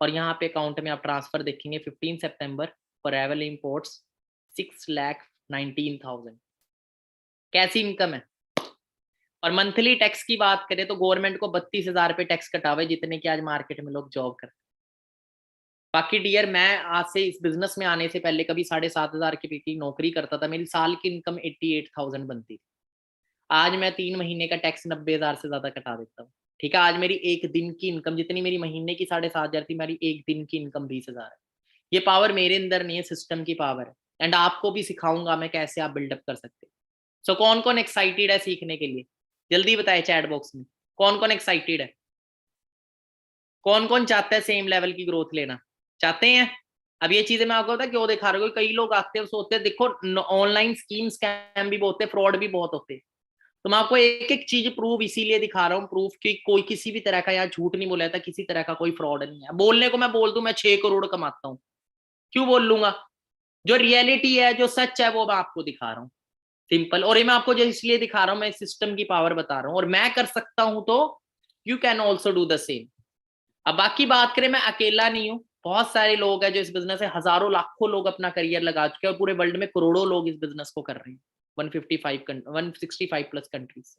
और यहाँ पे अकाउंट में आप ट्रांसफर देखेंगे 15 सितंबर, फॉर एवर इंपोर्ट्स 6,19,000। कैसी इनकम है? और मंथली टैक्स की बात करें तो गवर्नमेंट को 32,000 रुपए टैक्स कटावे, जितने की आज मार्केट में लोग जॉब करते हैं। बाकी डियर, मैं आज से इस बिजनेस में आने से पहले कभी 7,500 की नौकरी करता था। मेरी साल की इनकम 88,000 बनती थी। आज मैं 3 महीने का टैक्स 90,000 से ज्यादा कटा देता हूँ, ठीक है। आज मेरी एक दिन की इनकम, जितनी मेरी महीने की 7,500 थी, मेरी एक दिन की इनकम 20,000 है। ये पावर मेरे अंदर नहीं है, सिस्टम की पावर है। एंड आपको भी सिखाऊंगा मैं कैसे आप बिल्डअप कर सकते हैं। सो कौन कौन एक्साइटेड है सीखने के लिए? जल्दी बताए चैट बॉक्स में, कौन कौन एक्साइटेड है? कौन कौन चाहता है सेम लेवल की ग्रोथ लेना चाहते हैं? अब ये चीजें मैं आपको पता क्यों दिखा रहा हूँ? कई लोग आते हैं सोचते हैं, देखो ऑनलाइन स्कीम स्कैम भी बहुत है, फ्रॉड भी बहुत होते हैं। तो मैं आपको एक एक चीज प्रूव इसीलिए दिखा रहा हूँ, प्रूफ कि कोई किसी भी तरह का यहाँ झूठ नहीं बोला था, किसी तरह का कोई फ्रॉड नहीं है। बोलने को मैं बोल दूं मैं 6 करोड़ कमाता हूँ, क्यों बोल लूंगा? जो रियलिटी है, जो सच है, वो मैं आपको दिखा रहा हूँ, सिंपल। और ये मैं आपको जो इसलिए दिखा रहा हूँ, मैं सिस्टम की पावर बता रहा हूँ, और मैं कर सकता हूं तो you can also do the same. अब बाकी बात करें, मैं अकेला नहीं हूं, बहुत सारे लोग हैं जो इस बिजनेस से हजारों लाखों लोग अपना करियर लगा चुके हैं, और पूरे वर्ल्ड में करोड़ों लोग इस बिजनेस को कर रहे हैं 165 प्लस कंट्रीज से।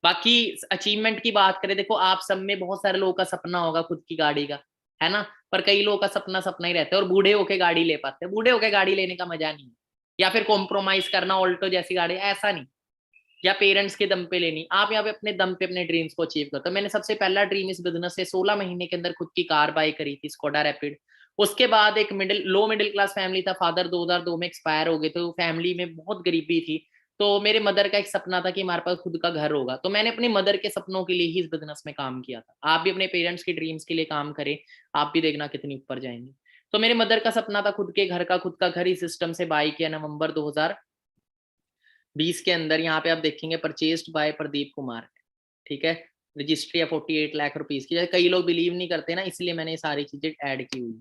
बाकी अचीवमेंट की बात करें, देखो आप सब में बहुत सारे लोगों का सपना होगा खुद की गाड़ी का, है ना। पर कई लोगों का सपना ही रहता है, और बूढ़े होके गाड़ी ले पाते हैं। बूढ़े होके गाड़ी लेने का मजा नहीं है, या फिर कॉम्प्रोमाइज करना ऑल्टो जैसी गाड़ी, ऐसा नहीं, या पेरेंट्स के दम पे लेनी। आप यहाँ पे अपने दम पे अपने ड्रीम्स को अचीव करते हो। मैंने सबसे पहला ड्रीम इस बिजनेस से 16 महीने के अंदर खुद की कार बाय करी थी, स्कोडा रैपिड। उसके बाद एक लो मिडिल क्लास फैमिली था, फादर 2002 में एक्सपायर हो गए, तो फैमिली में बहुत गरीबी थी। तो मेरे मदर का एक सपना था कि हमारे पास खुद का घर होगा, तो मैंने अपनी मदर के सपनों के लिए ही इस बिजनेस में काम किया था। आप भी अपने पेरेंट्स की ड्रीम्स के लिए काम करें, आप भी देखना कितनी ऊपर जाएंगे। तो मेरे मदर का सपना था खुद के घर का, खुद का घर ही सिस्टम से बाय किया नवंबर 2020 के अंदर। यहाँ पे आप देखेंगे परचेस्ड बाय प्रदीप कुमार, ठीक है। रजिस्ट्री है 48 लाख रुपीज की। कई लोग बिलीव नहीं करते ना, इसलिए मैंने ये सारी चीजें ऐड की हुई,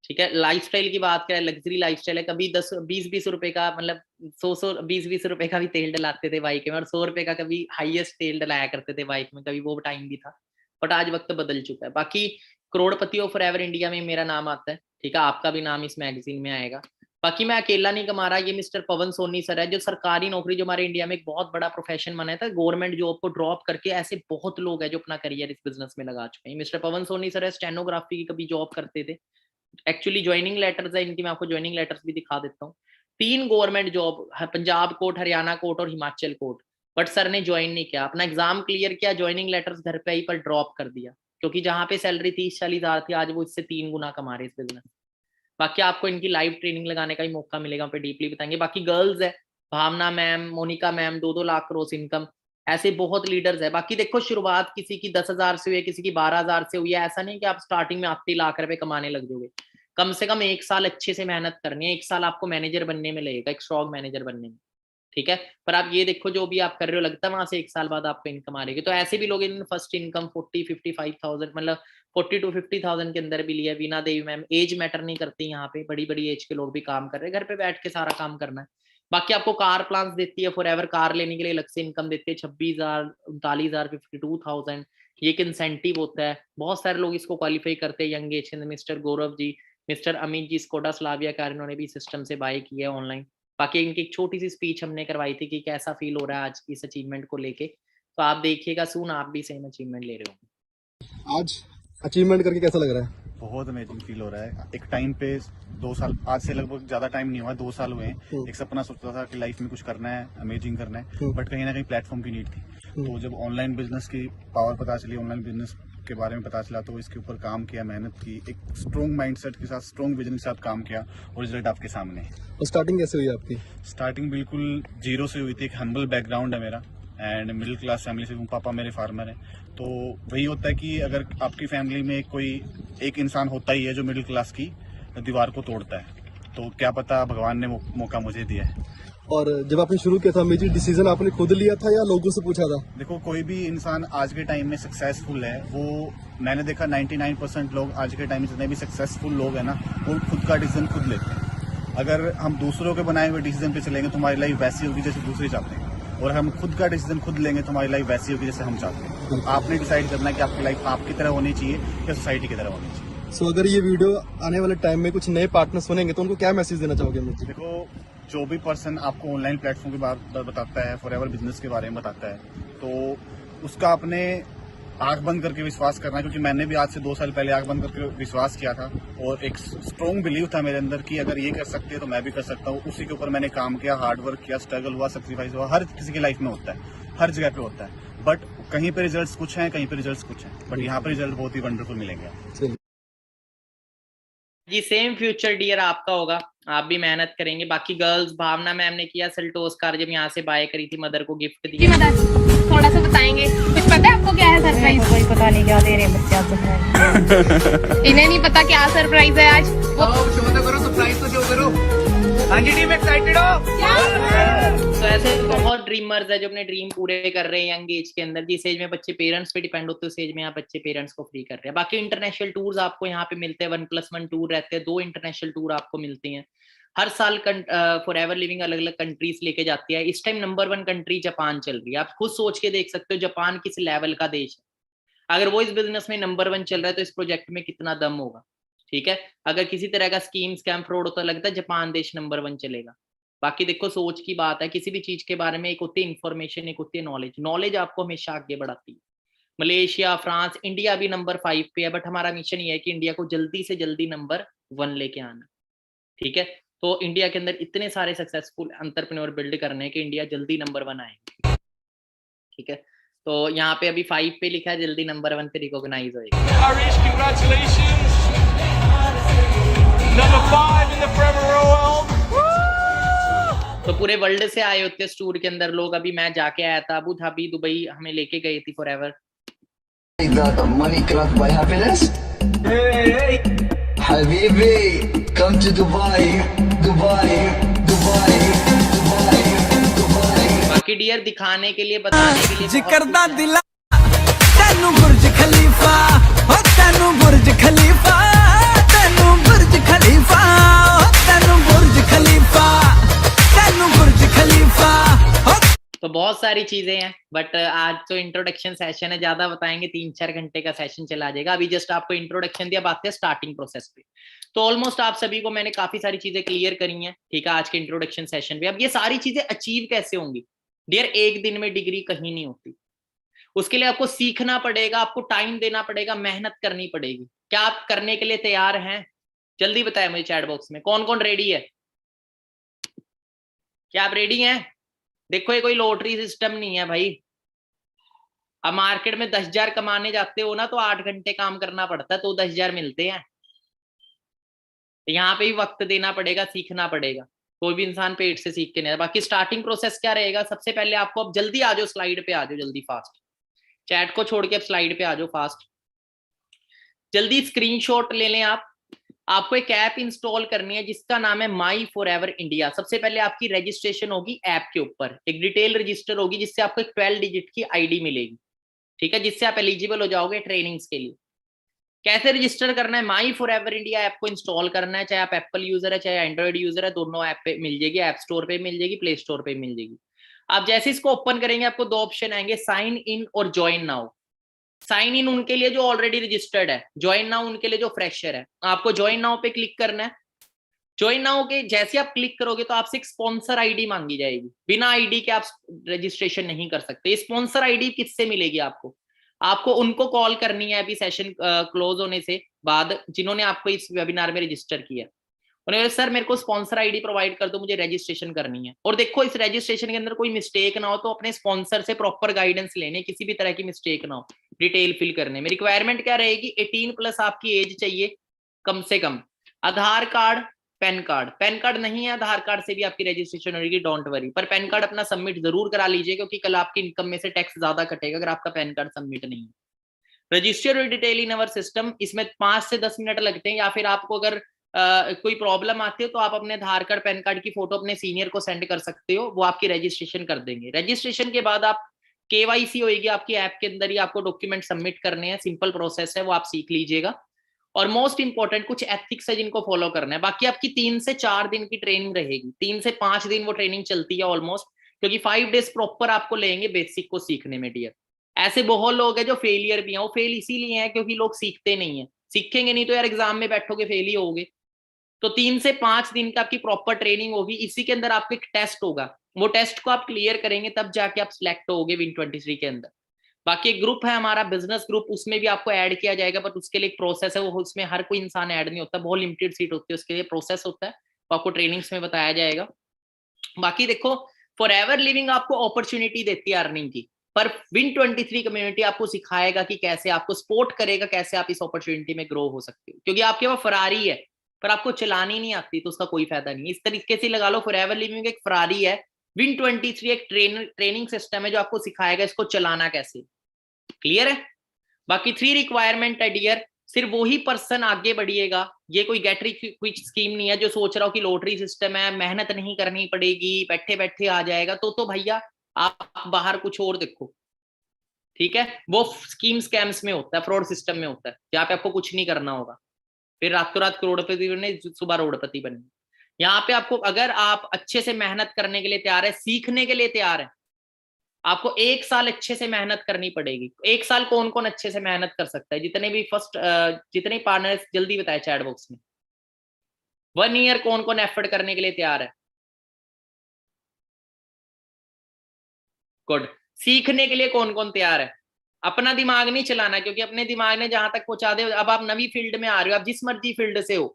ठीक है। लाइफस्टाइल की बात करें, लग्जरी लाइफस्टाइल है। कभी 10-20 रुपए का, मतलब 100-20 रुपए का भी तेल डलाते थे बाइक में, और 100 रुपए का कभी हाईएस्ट तेल डलाया करते थे बाइक में, कभी वो टाइम भी था। बट आज वक्त बदल चुका है। बाकी करोड़पति ऑफ फॉरएवर इंडिया में मेरा नाम आता है, ठीक है, आपका भी नाम इस मैगजीन में आएगा। बाकी मैं अकेला नहीं कमा रहा, ये मिस्टर पवन सोनी सर है, जो सरकारी नौकरी, जो हमारे इंडिया में एक बहुत बड़ा प्रोफेशन बना था, गवर्नमेंट जॉब को ड्रॉप करके ऐसे बहुत लोग हैं जो अपना करियर इस बिजनेस में लगा चुके हैं। मिस्टर पवन सोनी सर है, स्टेनोग्राफी की कभी जॉब करते थे, एक्चुअली ज्वाइनिंग लेटर्स है इनकी, मैं आपको ज्वाइनिंग लेटर्स भी दिखा देता हूँ। 3 government job, Punjab court, Haryana court और हिमाचल कोर्ट, बट सर ने ज्वाइन नहीं किया, अपना एग्जाम क्लियर किया, ज्वाइनिंग लेटर्स घर पे ही पर ड्रॉप कर दिया, क्योंकि जहां पे सैलरी 30-40 हजार थी, आज वो इससे 3 गुना कमा रहे इस बिजनेस। बाकी आपको इनकी लाइव ट्रेनिंग लगाने का ही मौका मिलेगा, पे डीपली बताएंगे। बाकी गर्ल्स है, Bhavna ma'am, Monika ma'am, 2-2 lakh cross income, ऐसे बहुत लीडर्स है। बाकी देखो शुरुआत किसी की 10,000 से हुई है, किसी की 12,000 से हुई है, ऐसा नहीं कि आप स्टार्टिंग में 80 लाख रुपए कमाने लग जाओगे। कम से कम 1 साल अच्छे से मेहनत करनी है, 1 साल आपको मैनेजर बनने में लगेगा, एक स्ट्रॉन्ग मैनेजर बनने में, ठीक है। पर आप ये देखो जो भी आप कर रहे हो, लगता है वहां से 1 साल बाद आपको इनकम आ रही है। तो ऐसे भी लोग इन फर्स्ट इनकम 40-55,000, मतलब 40 to 50,000 के अंदर भी लिया। वीना देवी मैम, एज मैटर नहीं करती यहाँ पे, बड़ी बड़ी एज के लोग भी काम कर रहे हैं, घर पे बैठ के सारा काम करना है। बाकी आपको कार प्लान्स देती है फॉरएवर, कार लेने के लिए अलग से इनकम देती है 26,000, 39,000, 52,000, ये एक इंसेंटिव होता है। बहुत सारे लोग इसको क्वालिफाई करते हैं young age. Mister Gaurav ji, mister Amit ji Skoda Slavia car, इन्होंने भी सिस्टम से बाय किया है ऑनलाइन। बाकी इनकी एक छोटी सी स्पीच हमने करवाई थी कि कैसा फील हो रहा है आज इस अचीवमेंट को लेके, तो आप देखिएगा, सून आप भी सेम अचीवमेंट ले रहे हो। आज अचीवमेंट करके कैसा लग रहा है? बहुत अमेजिंग फील हो रहा है। एक टाइम पे 2 साल, आज से लगभग ज्यादा टाइम नहीं हुआ, 2 साल हुए हैं, एक सपना सोचता था कि लाइफ में कुछ करना है, अमेजिंग करना है, बट कहीं ना कहीं प्लेटफॉर्म की नीड थी। तो जब ऑनलाइन बिजनेस की पावर पता चली, ऑनलाइन बिजनेस के बारे में पता चला, तो इसके ऊपर काम किया, मेहनत की, एक स्ट्रॉन्ग माइंडसेट के साथ, स्ट्रॉन्ग विजन के साथ काम किया, और रिजल्ट आपके सामने है। और स्टार्टिंग कैसे हुई आपकी? स्टार्टिंग बिल्कुल जीरो से हुई थी। एक हम्बल बैकग्राउंड है मेरा, एंड मिडिल क्लास फैमिली से हूँ, पापा मेरे फार्मर हैं। तो वही होता है कि अगर आपकी फैमिली में कोई एक इंसान होता ही है जो मिडिल क्लास की दीवार को तोड़ता है, तो क्या पता भगवान ने मौका मुझे दिया है। और जब आपने शुरू किया था, मेजर डिसीजन आपने खुद लिया था या लोगों से पूछा था? देखो, कोई भी इंसान आज के टाइम में सक्सेसफुल है, वो मैंने देखा 99% लोग आज के टाइम में जितने भी सक्सेसफुल लोग हैं ना, वो खुद का डिसीजन खुद लेते हैं। अगर हम दूसरों के बनाए हुए डिसीजन पे चलेंगे तो हमारी लाइफ वैसी होगी जैसे दूसरे चाहते हैं, और हम खुद का डिसीजन खुद लेंगे तो हमारी लाइफ वैसी होगी जैसे हम चाहते हैं। आपने डिसाइड करना है कि आपकी लाइफ आपकी तरह होनी चाहिए या सोसाइटी की तरह होनी चाहिए। अगर ये वीडियो आने वाले टाइम में कुछ नए पार्टनर सुनेंगे तो उनको क्या मैसेज देना चाहोगे मुझे? देखो, जो भी पर्सन आपको ऑनलाइन प्लेटफॉर्म के बारे बताता है, फॉरएवर बिजनेस के बारे में बताता है, तो उसका अपने आंख बंद करके विश्वास करना है, क्योंकि मैंने भी आज से 2 साल पहले आंख बंद करके विश्वास किया था, और एक स्ट्रॉन्ग बिलीव था मेरे अंदर कि अगर ये कर सकते हैं तो मैं भी कर सकता हूँ। उसी के ऊपर मैंने काम किया, हार्ड वर्क किया, स्ट्रगल हुआ, सेक्रीफाइस हुआ। हर किसी की लाइफ में होता है, हर जगह पे होता है, बट कहीं पे रिजल्ट्स कुछ हैं, कहीं पे रिजल्ट्स कुछ हैं, बट यहाँ पे रिजल्ट बहुत ही वंडरफुल मिलेंगे। जी, सेम फ्यूचर डियर आपका होगा, आप भी मेहनत करेंगे। बाकी गर्ल्स, भावना मैम ने किया सेल्टोस कार, जब यहाँ से बाय करी थी, मदर को गिफ्ट जी दिया। मदर, थोड़ा सा बताएंगे, कुछ पता है आपको क्या है सरप्राइज? कोई पता नहीं क्या दे रहे हैं बच्चे आज सरप्राइज। इन्हें नहीं पता क्या सरप्राइज है आज। शो तो करो, सरप्राइज तो शो करो। हाँ जी टीम, एक्साइटेड हो? तो ऐसे बहुत ड्रीमर्स है जो अपने ड्रीम पूरे कर रहे हैं यंग एज के अंदर। जिस एज में बच्चे पेरेंट्स पे डिपेंड होते हैं, उस एज में यहाँ बच्चे पेरेंट्स को फ्री कर रहे हैं। बाकी इंटरनेशनल टूर्स आपको यहाँ पे मिलते हैं, 1+1 टूर रहते हैं, 2 इंटरनेशनल टूर आपको मिलते हैं हर साल। फॉरएवर लिविंग अलग अलग कंट्रीज लेके जाती है। इस टाइम नंबर 1 कंट्री जापान चल रही है। आप खुद सोच के देख सकते हो जापान किस लेवल का देश है। अगर वो इस बिजनेस में नंबर 1 चल रहा है तो इस प्रोजेक्ट में कितना दम होगा, ठीक है। अगर किसी तरह का स्कीम स्कैम फ्रॉड होता, लगता है जापान देश नंबर 1 चलेगा। बाकी देखो, सोच की बात है, किसी भी चीज के बारे में एक होती है इन्फॉर्मेशन, एक होती है नॉलेज। नॉलेज आपको हमेशा आगे बढ़ाती है। मलेशिया, फ्रांस, इंडिया भी नंबर 5 पे है, बट हमारा मिशन ये है कि इंडिया को जल्दी से जल्दी नंबर 1 लेके आना, ठीक है। तो इंडिया के अंदर इतने सारे सक्सेसफुल एंटरप्रेन्योर बिल्ड करने हैं कि इंडिया जल्दी नंबर 1 आएगा, ठीक है। तो यहाँ पे अभी 5 पे लिखा है, जल्दी नंबर 1 पे रिकॉग्नाइज होएगा। तो पूरे वर्ल्ड से आए होते हैं टूर के अंदर लोग। अभी मैं जाके आया था अबू धाबी, दुबई, हमें लेके गई थी forever. money clock by happiness. Hey, Habibi, come to Dubai, Dubai, Dubai, Dubai, Dubai. बाकी डियर दिखाने के लिए, बताने के लिए जिक्र दा दिला तेनू बुर्ज खलीफा, हो तेनू बुर्ज खलीफा, तेनू बुर्ज खलीफा, हो तेनू बुर्ज खलीफा, तेनू बुर्ज खलीफा। तो बहुत सारी चीजें हैं, बट आज तो इंट्रोडक्शन सेशन है, ज्यादा बताएंगे 3-4 घंटे का सेशन चला जाएगा। अभी जस्ट आपको इंट्रोडक्शन दिया, बात है स्टार्टिंग प्रोसेस पे। तो ऑलमोस्ट आप सभी को मैंने काफी सारी चीजें क्लियर करी हैं, ठीक है, आज के इंट्रोडक्शन सेशन पे। अब ये सारी चीजें अचीव कैसे होंगी डियर? एक दिन में डिग्री कहीं नहीं होती, उसके लिए आपको सीखना पड़ेगा, आपको टाइम देना पड़ेगा, मेहनत करनी पड़ेगी। क्या आप करने के लिए तैयार हैं? जल्दी बताएं मुझे चैट बॉक्स में कौन कौन रेडी है। क्या आप रेडी हैं? देखो ये कोई लॉटरी सिस्टम नहीं है भाई। अब मार्केट में 10,000 कमाने जाते हो ना तो 8 घंटे काम करना पड़ता है तो 10,000 मिलते हैं। यहाँ पे भी वक्त देना पड़ेगा, सीखना पड़ेगा। कोई भी इंसान पेट से सीख के नहीं। बाकी स्टार्टिंग प्रोसेस क्या रहेगा? सबसे पहले आपको, अब जल्दी आ जाओ स्लाइड पे, आ जाओ जल्दी फास्ट, चैट को छोड़ के अब स्लाइड पे आ जाओ फास्ट, जल्दी स्क्रीनशॉट ले लें आप। आपको एक ऐप इंस्टॉल करनी है जिसका नाम है माई फॉर एवर इंडिया। सबसे पहले आपकी रजिस्ट्रेशन होगी ऐप के ऊपर, एक डिटेल रजिस्टर होगी जिससे आपको एक 12 डिजिट की आईडी मिलेगी, ठीक है, जिससे आप एलिजिबल हो जाओगे ट्रेनिंग्स के लिए। कैसे रजिस्टर करना है? माई फॉर एवर इंडिया ऐप को इंस्टॉल करना है, चाहे आप एप्पल यूजर है चाहे एंड्रॉइड यूजर है, दोनों ऐप पे मिल जाएगी, ऐप स्टोर पे मिल जाएगी, प्ले स्टोर पे मिल जाएगी। आप जैसे इसको ओपन करेंगे आपको दो ऑप्शन आएंगे, साइन इन और ज्वाइन नाउ। साइन इन उनके लिए जो ऑलरेडी रजिस्टर्ड है, ज्वाइन नाउ उनके लिए जो फ्रेशर है। आपको ज्वाइन नाउ पे क्लिक करना है। ज्वाइन नाउ के जैसे आप क्लिक करोगे तो आपसे एक स्पॉन्सर आईडी मांगी जाएगी, बिना आईडी के आप रजिस्ट्रेशन नहीं कर सकते। स्पॉन्सर आईडी किससे मिलेगी? आपको उनको कॉल करनी है अभी सेशन क्लोज होने से बाद, जिन्होंने आपको इस वेबिनार में रजिस्टर किया। उन्होंने सर मेरे को स्पॉन्सर आईडी प्रोवाइड कर दो, मुझे रजिस्ट्रेशन करनी है। और देखो इस रजिस्ट्रेशन के अंदर कोई मिस्टेक ना हो, तो अपने स्पॉन्सर से प्रॉपर गाइडेंस लेने, किसी भी तरह की मिस्टेक ना हो डिटेल फिल करने में। रिक्वायरमेंट क्या रहेगी? 18+ आपकी एज चाहिए कम से कम। Aadhaar card, PAN card. PAN card नहीं है, आधार कार्ड से भी आपकी रजिस्ट्रेशन होगी, डोंट वरी। पर पैन कार्ड अपना सबमिट जरूर करा लीजिए, क्योंकि कल आपकी इनकम में से टैक्स ज्यादा कटेगा अगर आपका पैन कार्ड सबमिट नहीं है। Register detail in our system, इसमें 5 से 10 मिनट लगते हैं। या फिर आपको अगर कोई प्रॉब्लम आती है तो आप अपने आधार कार्ड पैन कार्ड की फोटो अपने सीनियर को सेंड कर सकते हो, वो आपकी रजिस्ट्रेशन कर देंगे। रजिस्ट्रेशन के बाद आप केवाईसी होगी आपकी ऐप के अंदर ही, आपको डॉक्यूमेंट सबमिट करने हैं, सिंपल प्रोसेस है, वो आप सीख लीजिएगा। और मोस्ट इंपॉर्टेंट कुछ एथिक्स है जिनको फॉलो करना है। बाकी आपकी 3 से 4 दिन की ट्रेनिंग रहेगी, 3 से 5 दिन वो ट्रेनिंग चलती है ऑलमोस्ट, क्योंकि 5 डेज प्रॉपर आपको लेंगे बेसिक को सीखने में डियर। ऐसे बहुत लोग हैं जो फेलियर भी हैं, वो फेल इसीलिए है क्योंकि लोग सीखते नहीं है। सीखेंगे नहीं तो यार एग्जाम में बैठोगे फेल ही होगे। तो 3 से 5 दिन का आपकी प्रॉपर ट्रेनिंग होगी। इसी के अंदर आपको एक टेस्ट होगा, वो टेस्ट को आप क्लियर करेंगे तब जाके आप सिलेक्ट होगे Win23 के अंदर। बाकी एक ग्रुप है हमारा बिजनेस ग्रुप, उसमें भी आपको ऐड किया जाएगा, बट उसके लिए एक प्रोसेस है, वो उसमें हर कोई इंसान ऐड नहीं होता, बहुत लिमिटेड सीट होती है, उसके लिए प्रोसेस होता है, तो आपको ट्रेनिंग्स में बताया जाएगा। बाकी देखो फॉर एवर लिविंग आपको अपॉर्चुनिटी देती है अर्निंग की, पर Win23 कम्युनिटी आपको सिखाएगा कि कैसे, आपको सपोर्ट करेगा कैसे आप इस अपॉर्चुनिटी में ग्रो हो सकते हो। क्योंकि आपके पास फरारी है पर आपको चलानी नहीं आती तो उसका कोई फायदा नहीं। इस तरीके से लगा लो, फॉर एवर लिविंग एक फरारी है, Win23 एक ट्रेनिंग सिस्टम है जो आपको सिखाएगा इसको चलाना कैसे। क्लियर है? बाकी 3 रिक्वायरमेंट है डियर, सिर्फ वही पर्सन आगे बढ़िएगा। ये कोई गेट रिच क्विक स्कीम नहीं है जो सोच रहा हो कि लॉटरी सिस्टम है, मेहनत नहीं करनी पड़ेगी, बैठे बैठे आ जाएगा। तो भैया आप बाहर कुछ और देखो, ठीक है? वो स्कीम स्कैम्स में होता है, फ्रॉड सिस्टम में होता है, जहाँ पे आपको कुछ नहीं करना होगा, फिर रातों रात करोड़पति बने, सुबह रोड़पति बने। यहाँ पे आपको, अगर आप अच्छे से मेहनत करने के लिए तैयार है, सीखने के लिए तैयार है, आपको 1 साल अच्छे से मेहनत करनी पड़ेगी। 1 साल कौन कौन अच्छे से मेहनत कर सकता है? जितने भी जितने पार्टनर्स, जल्दी बताए चैट बॉक्स में। 1 ईयर कौन कौन एफर्ट करने के लिए तैयार है? गुड। सीखने के लिए कौन कौन तैयार है? अपना दिमाग नहीं चलाना, क्योंकि अपने दिमाग ने जहां तक पहुंचा दे, अब आप नवी फील्ड में आ रहे हो, आप जिस मर्जी फील्ड से हो,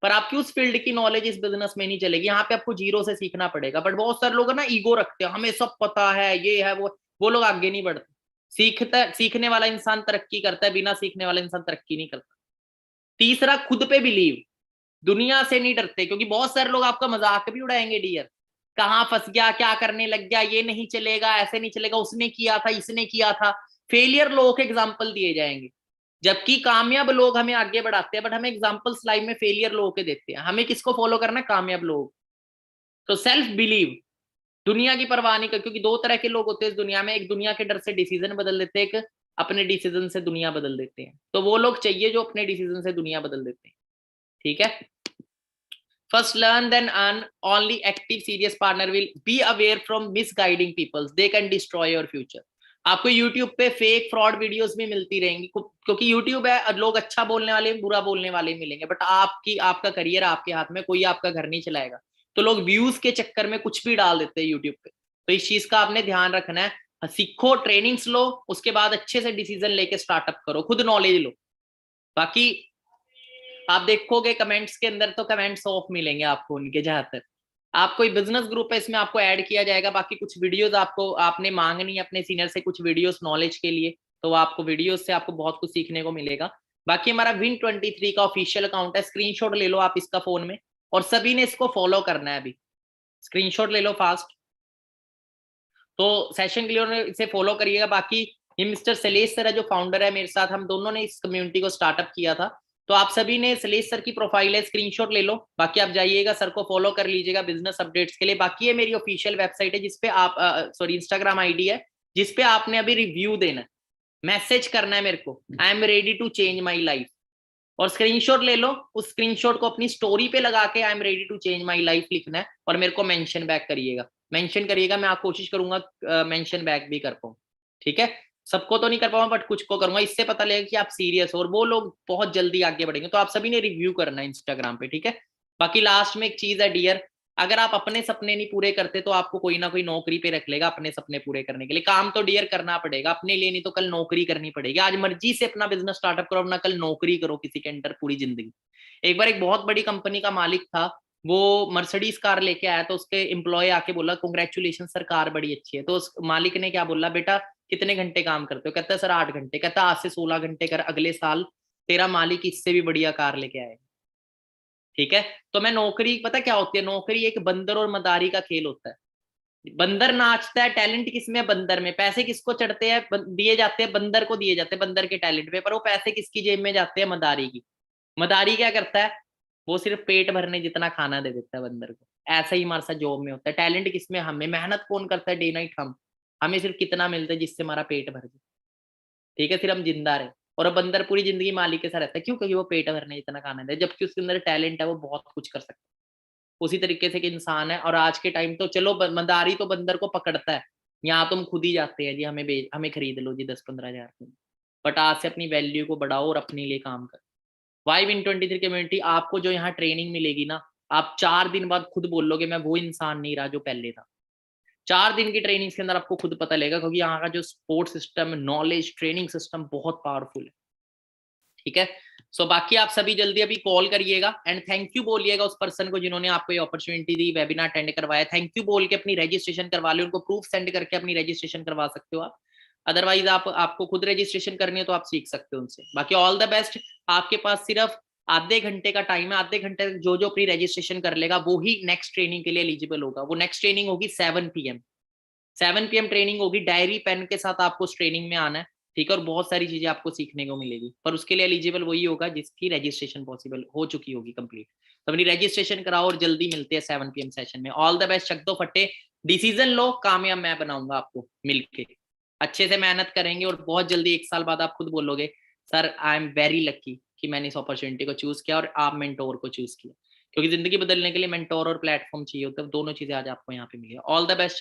पर आपकी उस फील्ड की नॉलेज इस बिजनेस में नहीं चलेगी। यहाँ पे आपको जीरो से सीखना पड़ेगा। बट बहुत सारे लोग ना ईगो रखते हैं, हमें सब पता है, ये है वो लोग आगे नहीं बढ़ते। सीखने वाला इंसान तरक्की करता है, बिना सीखने वाला इंसान तरक्की नहीं करता। तीसरा, खुद पे बिलीव, दुनिया से नहीं डरते, क्योंकि बहुत सारे लोग आपका मजाक भी उड़ाएंगे डियर, कहाँ फंस गया, क्या करने लग गया, ये नहीं चलेगा, ऐसे नहीं चलेगा, उसने किया था, इसने किया था। फेलियर लोगों के एग्जाम्पल दिए जाएंगे, जबकि कामयाब लोग हमें आगे बढ़ाते हैं, बट हमें एग्जाम्पल्स लाइफ में फेलियर लोगों के देते हैं। हमें किसको फॉलो करना है? कामयाब लोग। तो सेल्फ बिलीव, दुनिया की परवाह नहीं कर, क्योंकि 2 तरह के लोग होते हैं इस दुनिया में, एक दुनिया के डर से डिसीजन बदल देते हैं, एक अपने डिसीजन से दुनिया बदल देते हैं। तो वो लोग चाहिए जो अपने डिसीजन से दुनिया बदल देते हैं, ठीक है? First learn, then earn. Only active, serious partner will be aware from misguiding people. They can destroy your future. आपको YouTube पे फेक फ्रॉड वीडियोस भी मिलती रहेंगी, क्योंकि YouTube है, लोग अच्छा बोलने वाले बुरा बोलने वाले मिलेंगे, बट आपका करियर आपके हाथ में, कोई आपका घर नहीं चलाएगा। तो लोग व्यूज के चक्कर में कुछ भी डाल देते हैं YouTube पे, तो इस चीज का आपने ध्यान रखना है। सीखो, ट्रेनिंग्स लो, उसके बाद अच्छे से डिसीजन लेके स्टार्टअप करो, खुद नॉलेज लो। बाकी आप देखोगे कमेंट्स के अंदर तो कमेंट्स ऑफ मिलेंगे आपको उनके, ज्यादातर आप कोई बिजनेस ग्रुप है, इसमें आपको ऐड किया जाएगा। बाकी कुछ वीडियोस आपने मांगनी है अपने सीनियर से, कुछ वीडियोस नॉलेज के लिए, तो आपको वीडियोस से आपको बहुत कुछ सीखने को मिलेगा। बाकी हमारा Win23 का ऑफिशियल अकाउंट है, स्क्रीनशॉट ले लो आप इसका फोन में, और सभी ने इसको फॉलो करना है। अभी स्क्रीनशॉट ले लो फास्ट, तो सेशन के लिए इसे फॉलो करिएगा। बाकी ये मिस्टर सलेश सर है जो फाउंडर है मेरे साथ, हम दोनों ने इस कम्युनिटी को स्टार्टअप किया था, तो आप सभी ने, सलेश सर की प्रोफाइल है, स्क्रीनशॉट ले लो। बाकी आप जाइएगा, सर को फॉलो कर लीजिएगा बिजनेस अपडेट्स के लिए। बाकी ये मेरी ऑफिशियल वेबसाइट है जिसपे आप इंस्टाग्राम आईडी है जिसपे आपने अभी रिव्यू देना है, मैसेज करना है मेरे को, I am ready to change my life, और स्क्रीनशॉट ले लो। उस स्क्रीनशॉट को अपनी स्टोरी पे लगा के I am ready to change my life लिखना है, और मेरे को मेंशन बैक करिएगा। मेंशन करिएगा, मैं आप कोशिश करूंगा मेंशन बैक भी कर पाऊँ, ठीक है। सबको तो नहीं कर पाऊंगा बट कुछ को करूंगा, इससे पता लगेगा कि आप सीरियस हो, और वो लोग बहुत जल्दी आगे बढ़ेंगे। तो आप सभी ने रिव्यू करना है इंस्टाग्राम पे, ठीक है। बाकी लास्ट में एक चीज है डियर, अगर आप अपने सपने नहीं पूरे करते तो आपको कोई ना कोई नौकरी पे रख लेगा अपने सपने पूरे करने के लिए। काम तो डियर करना पड़ेगा अपने लिए, नहीं तो कल नौकरी करनी पड़ेगी। आज मर्जी से अपना बिजनेस स्टार्टअप करो, अपना कल नौकरी करो किसी के अंडर पूरी जिंदगी। एक बार एक बहुत बड़ी कंपनी का मालिक था, वो मर्सिडीज कार लेके आया, तो उसके एम्प्लॉय आके बोला कांग्रेचुलेशन सर, कार बड़ी अच्छी है। तो उस मालिक ने क्या बोला, बेटा कितने घंटे काम करते हो? कहता है सर 8 घंटे। कहता आज से 16 घंटे कर, अगले साल तेरा मालिक इससे भी बढ़िया कार लेके आएगा, ठीक है। तो मैं नौकरी, पता क्या होती है, नौकरी एक बंदर और मदारी का खेल होता है। बंदर नाचता है, टैलेंट किसमें? बंदर में। पैसे किसको चढ़ते हैं, दिए जाते हैं बंदर को, दिए जाते हैं बंदर के टैलेंट पे, पर वो पैसे किसकी जेब में जाते हैं? मदारी की। मदारी क्या करता है, वो सिर्फ पेट भरने जितना खाना दे देता है बंदर को। ऐसा ही हमारे साथ जॉब में होता है। टैलेंट किसमें? हमें। मेहनत कौन करता है डे नाइट? हम। हमें सिर्फ कितना मिलता है जिससे हमारा पेट भर जाए, ठीक है, फिर हम जिंदा रहे। और बंदर पूरी जिंदगी मालिक के साथ रहता है, क्यों? क्योंकि वो पेट भरने जितना खाना दे, जबकि उसके अंदर टैलेंट है, वो बहुत कुछ कर सकता है। उसी तरीके से कि इंसान है, और आज के टाइम तो चलो मदारी तो बंदर को पकड़ता है, यहाँ तुम खुद ही जाते हैं जी, हमें खरीद लो जी 10-15 हजार में। बट आज से अपनी वैल्यू को बढ़ाओ और अपने लिए काम करो। वाई Win23 कम्युनिटी, आपको जो यहाँ ट्रेनिंग मिलेगी ना, आप 4 दिन बाद खुद बोलोगे मैं वो इंसान नहीं रहा जो पहले था। 4 दिन की ट्रेनिंग के अंदर आपको खुद पता लगेगा, क्योंकि यहाँ का जो support system, knowledge, training system बहुत पावरफुल है, ठीक है। सो बाकी आप सभी जल्दी अभी कॉल करिएगा, एंड थैंक यू बोलिएगा उस पर्सन को जिन्होंने आपको ये अपॉर्चुनिटी दी, वेबिनार अटेंड करवाया। थैंक यू बोल के अपनी रजिस्ट्रेशन करवा लो, उनको प्रूफ सेंड करके अपनी रजिस्ट्रेशन करवा सकते हो आप। अदरवाइज आपको खुद रजिस्ट्रेशन करनी है तो आप सीख सकते हो उनसे। बाकी ऑल द बेस्ट। आपके पास सिर्फ आधे घंटे का टाइम है, आधे घंटे तक जो अपनी रजिस्ट्रेशन कर लेगा वो ही नेक्स्ट ट्रेनिंग के लिए एलिजिबल होगा। वो नेक्स्ट ट्रेनिंग होगी 7 PM। 7 PM ट्रेनिंग होगी, डायरी पेन के साथ आपको उस ट्रेनिंग में आना है, ठीक है, और बहुत सारी चीजें आपको सीखने को मिलेगी। पर उसके लिए एलिजिबल वही होगा जिसकी रजिस्ट्रेशन पॉसिबल हो चुकी होगी कंप्लीट। तो अपनी रजिस्ट्रेशन कराओ और जल्दी मिलते हैं 7 PM सेशन में। All the best. चक दो फटे, डिसीजन लो, कामयाब मैं बनाऊंगा आपको मिलके। अच्छे से मेहनत करेंगे और बहुत जल्दी 1 साल बाद आप खुद बोलोगे sir I am very lucky कि मैंने इस अपॉर्चुनिटी को चूज किया और आप मेंटोर को चूज किया, क्योंकि जिंदगी बदलने के लिए मेंटोर और प्लेटफॉर्म चाहिए होता है। दोनों चीजें आज आपको यहाँ पे मिली। All the best.